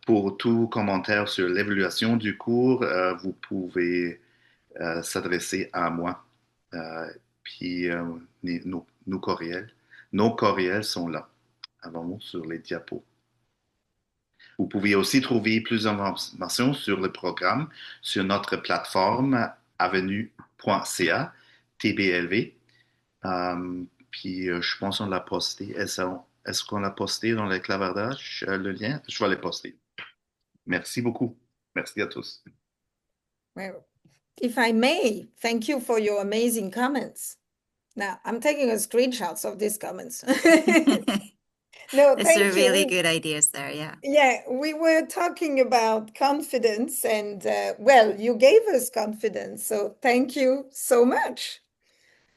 pour tout commentaire sur l'évaluation du cours, vous pouvez s'adresser à moi. Puis nos courriels sont là, avant nous, sur les diapos. Vous pouvez aussi trouver plus d'informations sur le programme sur notre plateforme avenue.ca, TBLV. Puis je pense qu'on l'a posté. Est-ce qu'on l'a posté dans le clavardage, le lien? Je vais le poster. Merci beaucoup. Merci à tous. Ouais. if I may, thank you for your amazing comments. Now, I'm taking a screenshots of these comments. No, There's some thank you. really good ideas there, yeah. Yeah, we were talking about confidence and well, you gave us confidence, so thank you so much.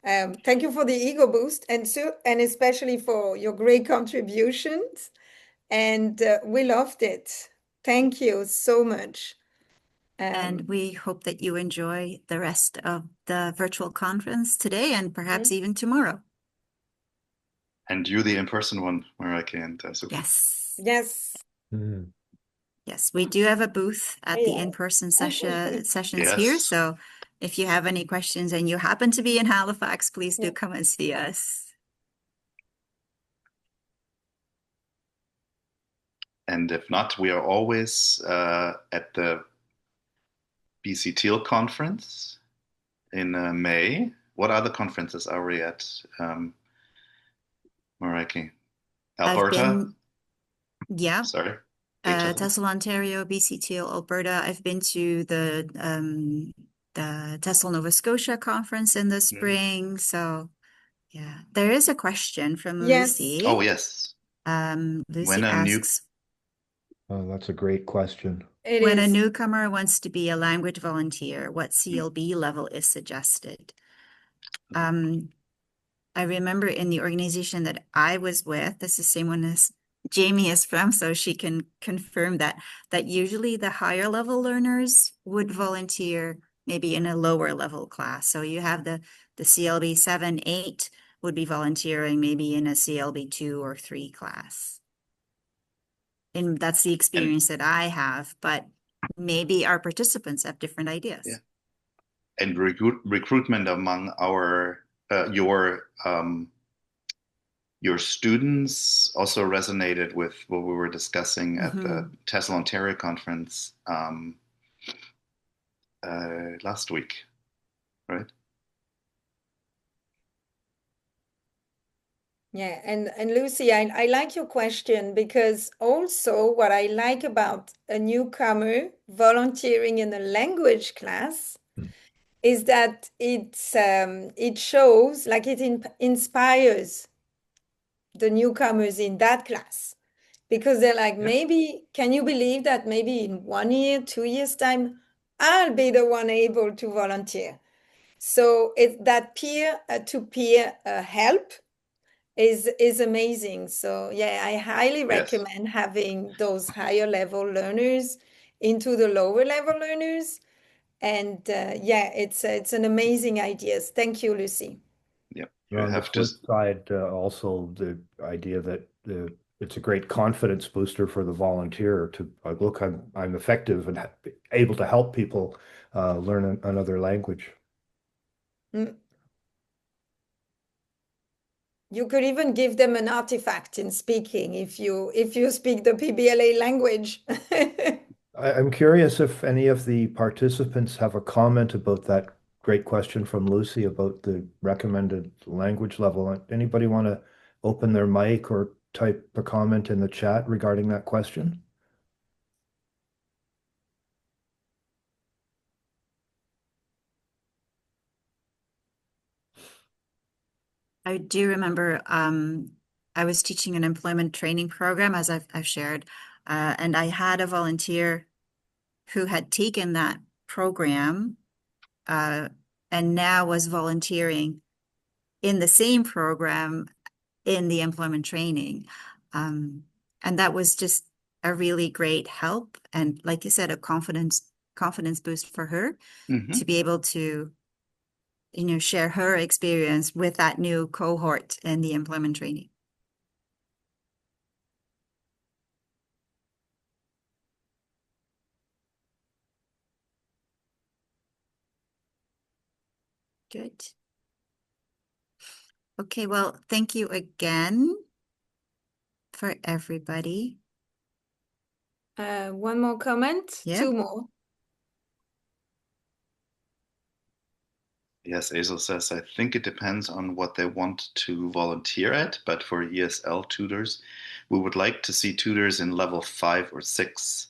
Thank you for the ego boost and especially for your great contributions. And we loved it. Thank you so much. And we hope that you enjoy the rest of the virtual conference today and perhaps even tomorrow. And you, the in-person one, Marike and Sophie. Yes. Yes. Yes, we do have a booth at the Yeah. in-person sessions here. Yes. So if you have any questions and you happen to be in Halifax, please do Yeah. come and see us. And if not, we are always at the BC Teal conference in May. What other conferences are we at, Marike? Alberta? Yeah. Sorry. TESL Ontario, BC Teal, Alberta. I've been to the TESL Nova Scotia conference in the spring. So yeah, there is a question from Yes. Lucy. Oh, yes. Lucy asks, Oh, that's a great question. when a newcomer wants to be a language volunteer, what CLB level is suggested? I remember in the organization that I was with, this is the same one as Jamie is from, so she can confirm that usually the higher level learners would volunteer maybe in a lower level class. So you have the CLB 7, 8 would be volunteering maybe in a CLB 2 or 3 class. And that's the experience that I have, but maybe our participants have different ideas. Yeah. And recruitment among your students also resonated with what we were discussing at the TESL Ontario conference last week, right? Yeah, and Lucy, I like your question because also what I like about a newcomer volunteering in a language class is that it shows, like it inspires the newcomers in that class because they're like, maybe, can you believe that maybe in 1 year, 2 years time, I'll be the one able to volunteer. So it's that peer to peer help is amazing. So yeah, I highly recommend having those higher level learners into the lower level learners. And yeah, it's an amazing idea. Thank you, Lucy. Yeah, you on the flip side, also the idea that it's a great confidence booster for the volunteer to look, I'm effective and able to help people learn another language. You could even give them an artifact in speaking if you speak the PBLA language. I'm curious if any of the participants have a comment about that great question from Lucy about the recommended language level. Anybody want to open their mic or type a comment in the chat regarding that question? I do remember I was teaching an employment training program, as I've shared, and I had a volunteer who had taken that program and now was volunteering in the same program in the employment training. And that was just a really great help. And like you said, a confidence boost for her to be able to, share her experience with that new cohort in the employment training. Good. Okay, well, thank you again for everybody. One more comment, Yeah. 2 more. Yes, Azel says, I think it depends on what they want to volunteer at, but for ESL tutors, we would like to see tutors in level 5 or 6.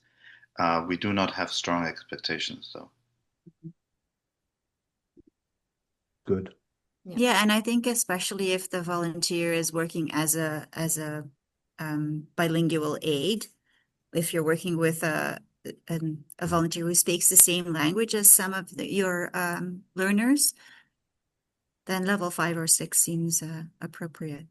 We do not have strong expectations, though. good. Yeah, and I think especially if the volunteer is working as a bilingual aid, if you're working with a volunteer who speaks the same language as some of your learners, then level 5 or 6 seems appropriate.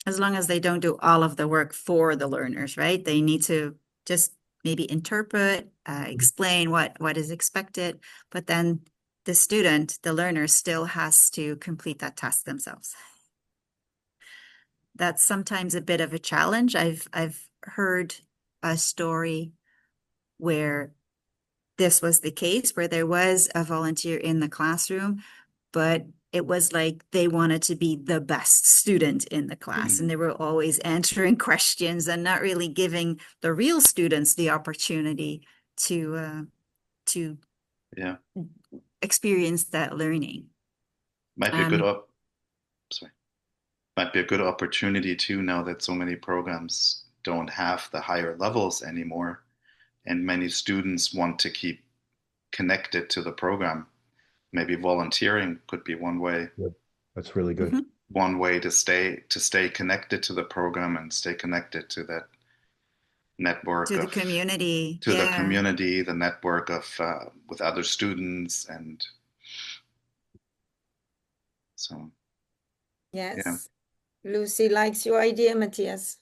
As long as they don't do all of the work for the learners, right? They need to just maybe interpret, explain what is expected, but then the student, the learner, still has to complete that task themselves. That's sometimes a bit of a challenge. I've heard a story where this was the case, where there was a volunteer in the classroom, but it was like they wanted to be the best student in the class, and they were always answering questions and not really giving the real students the opportunity to Yeah. experience that learning. Might be a good might be a good opportunity too, now that so many programs don't have the higher levels anymore, and many students want to keep connected to the program. Maybe volunteering could be one way. Good. That's really good. Mhm. One way to stay connected to the program and stay connected to that network To the of community. to the Yeah. community, the network of with other students, and so Yes. yeah. Lucy likes your idea, Matthias.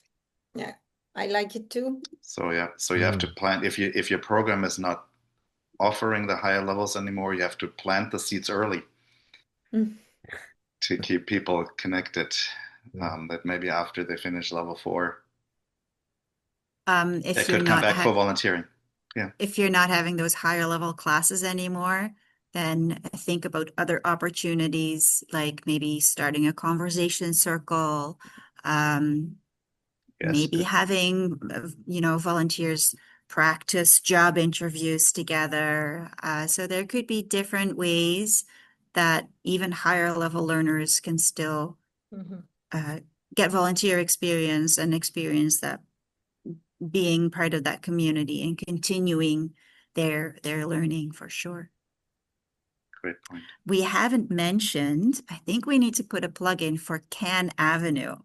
Yeah, I like it too. So yeah, so you have to plan if your program is not offering the higher levels anymore, you have to plant the seeds early to keep people connected. That maybe after they finish level 4, they If you're could come not back for volunteering. Yeah. if you're not having those higher level classes anymore, then think about other opportunities, like maybe starting a conversation circle, Yes. maybe having, volunteers practice job interviews together. So there could be different ways that even higher level learners can still get volunteer experience and experience that being part of that community and continuing their learning for sure. Great point. We haven't mentioned, I think we need to put a plug in for Can Avenue.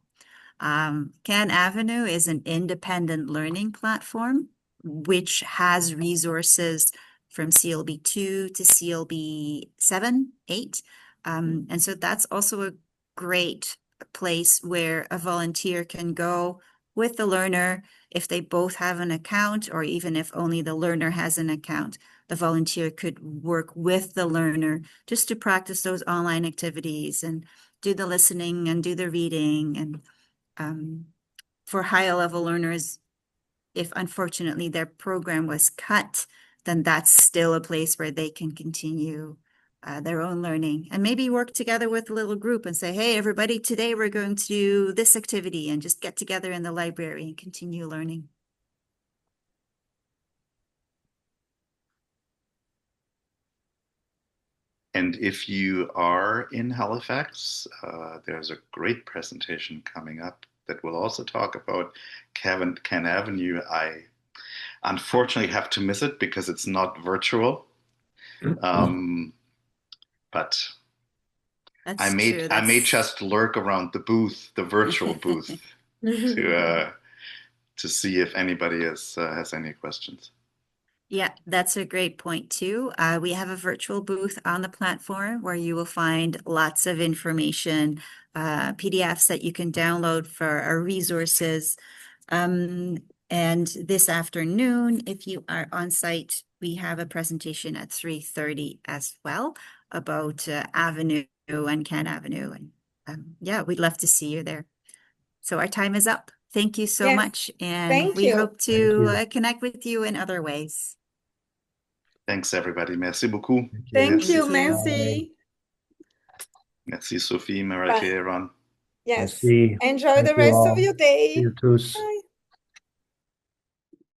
Can Avenue is an independent learning platform which has resources from CLB 2 to CLB 7, 8. And so that's also a great place where a volunteer can go with the learner if they both have an account, or even if only the learner has an account. The volunteer could work with the learner just to practice those online activities and do the listening and do the reading. And for higher level learners, if unfortunately their program was cut, then that's still a place where they can continue their own learning and maybe work together with a little group and say, hey, everybody, today we're going to do this activity, and just get together in the library and continue learning. And if you are in Halifax, there's a great presentation coming up that will also talk about Can Avenue. I unfortunately have to miss it because it's not virtual. But I may just lurk around the booth, the virtual booth, to see if anybody has any questions. Yeah, that's a great point too. We have a virtual booth on the platform where you will find lots of information, PDFs that you can download for our resources. And this afternoon, if you are on site, we have a presentation at 3:30 as well about Avenue and Can Avenue. And yeah, we'd love to see you there. So our time is up. Thank you so much. And Thank we you. hope to connect with you in other ways. Thanks, everybody. Merci beaucoup. Thank you. Merci. Merci, Sophie, Marie-Claire, Ron. Yes. Merci. Enjoy Thank the you rest all. of your day. See you tous.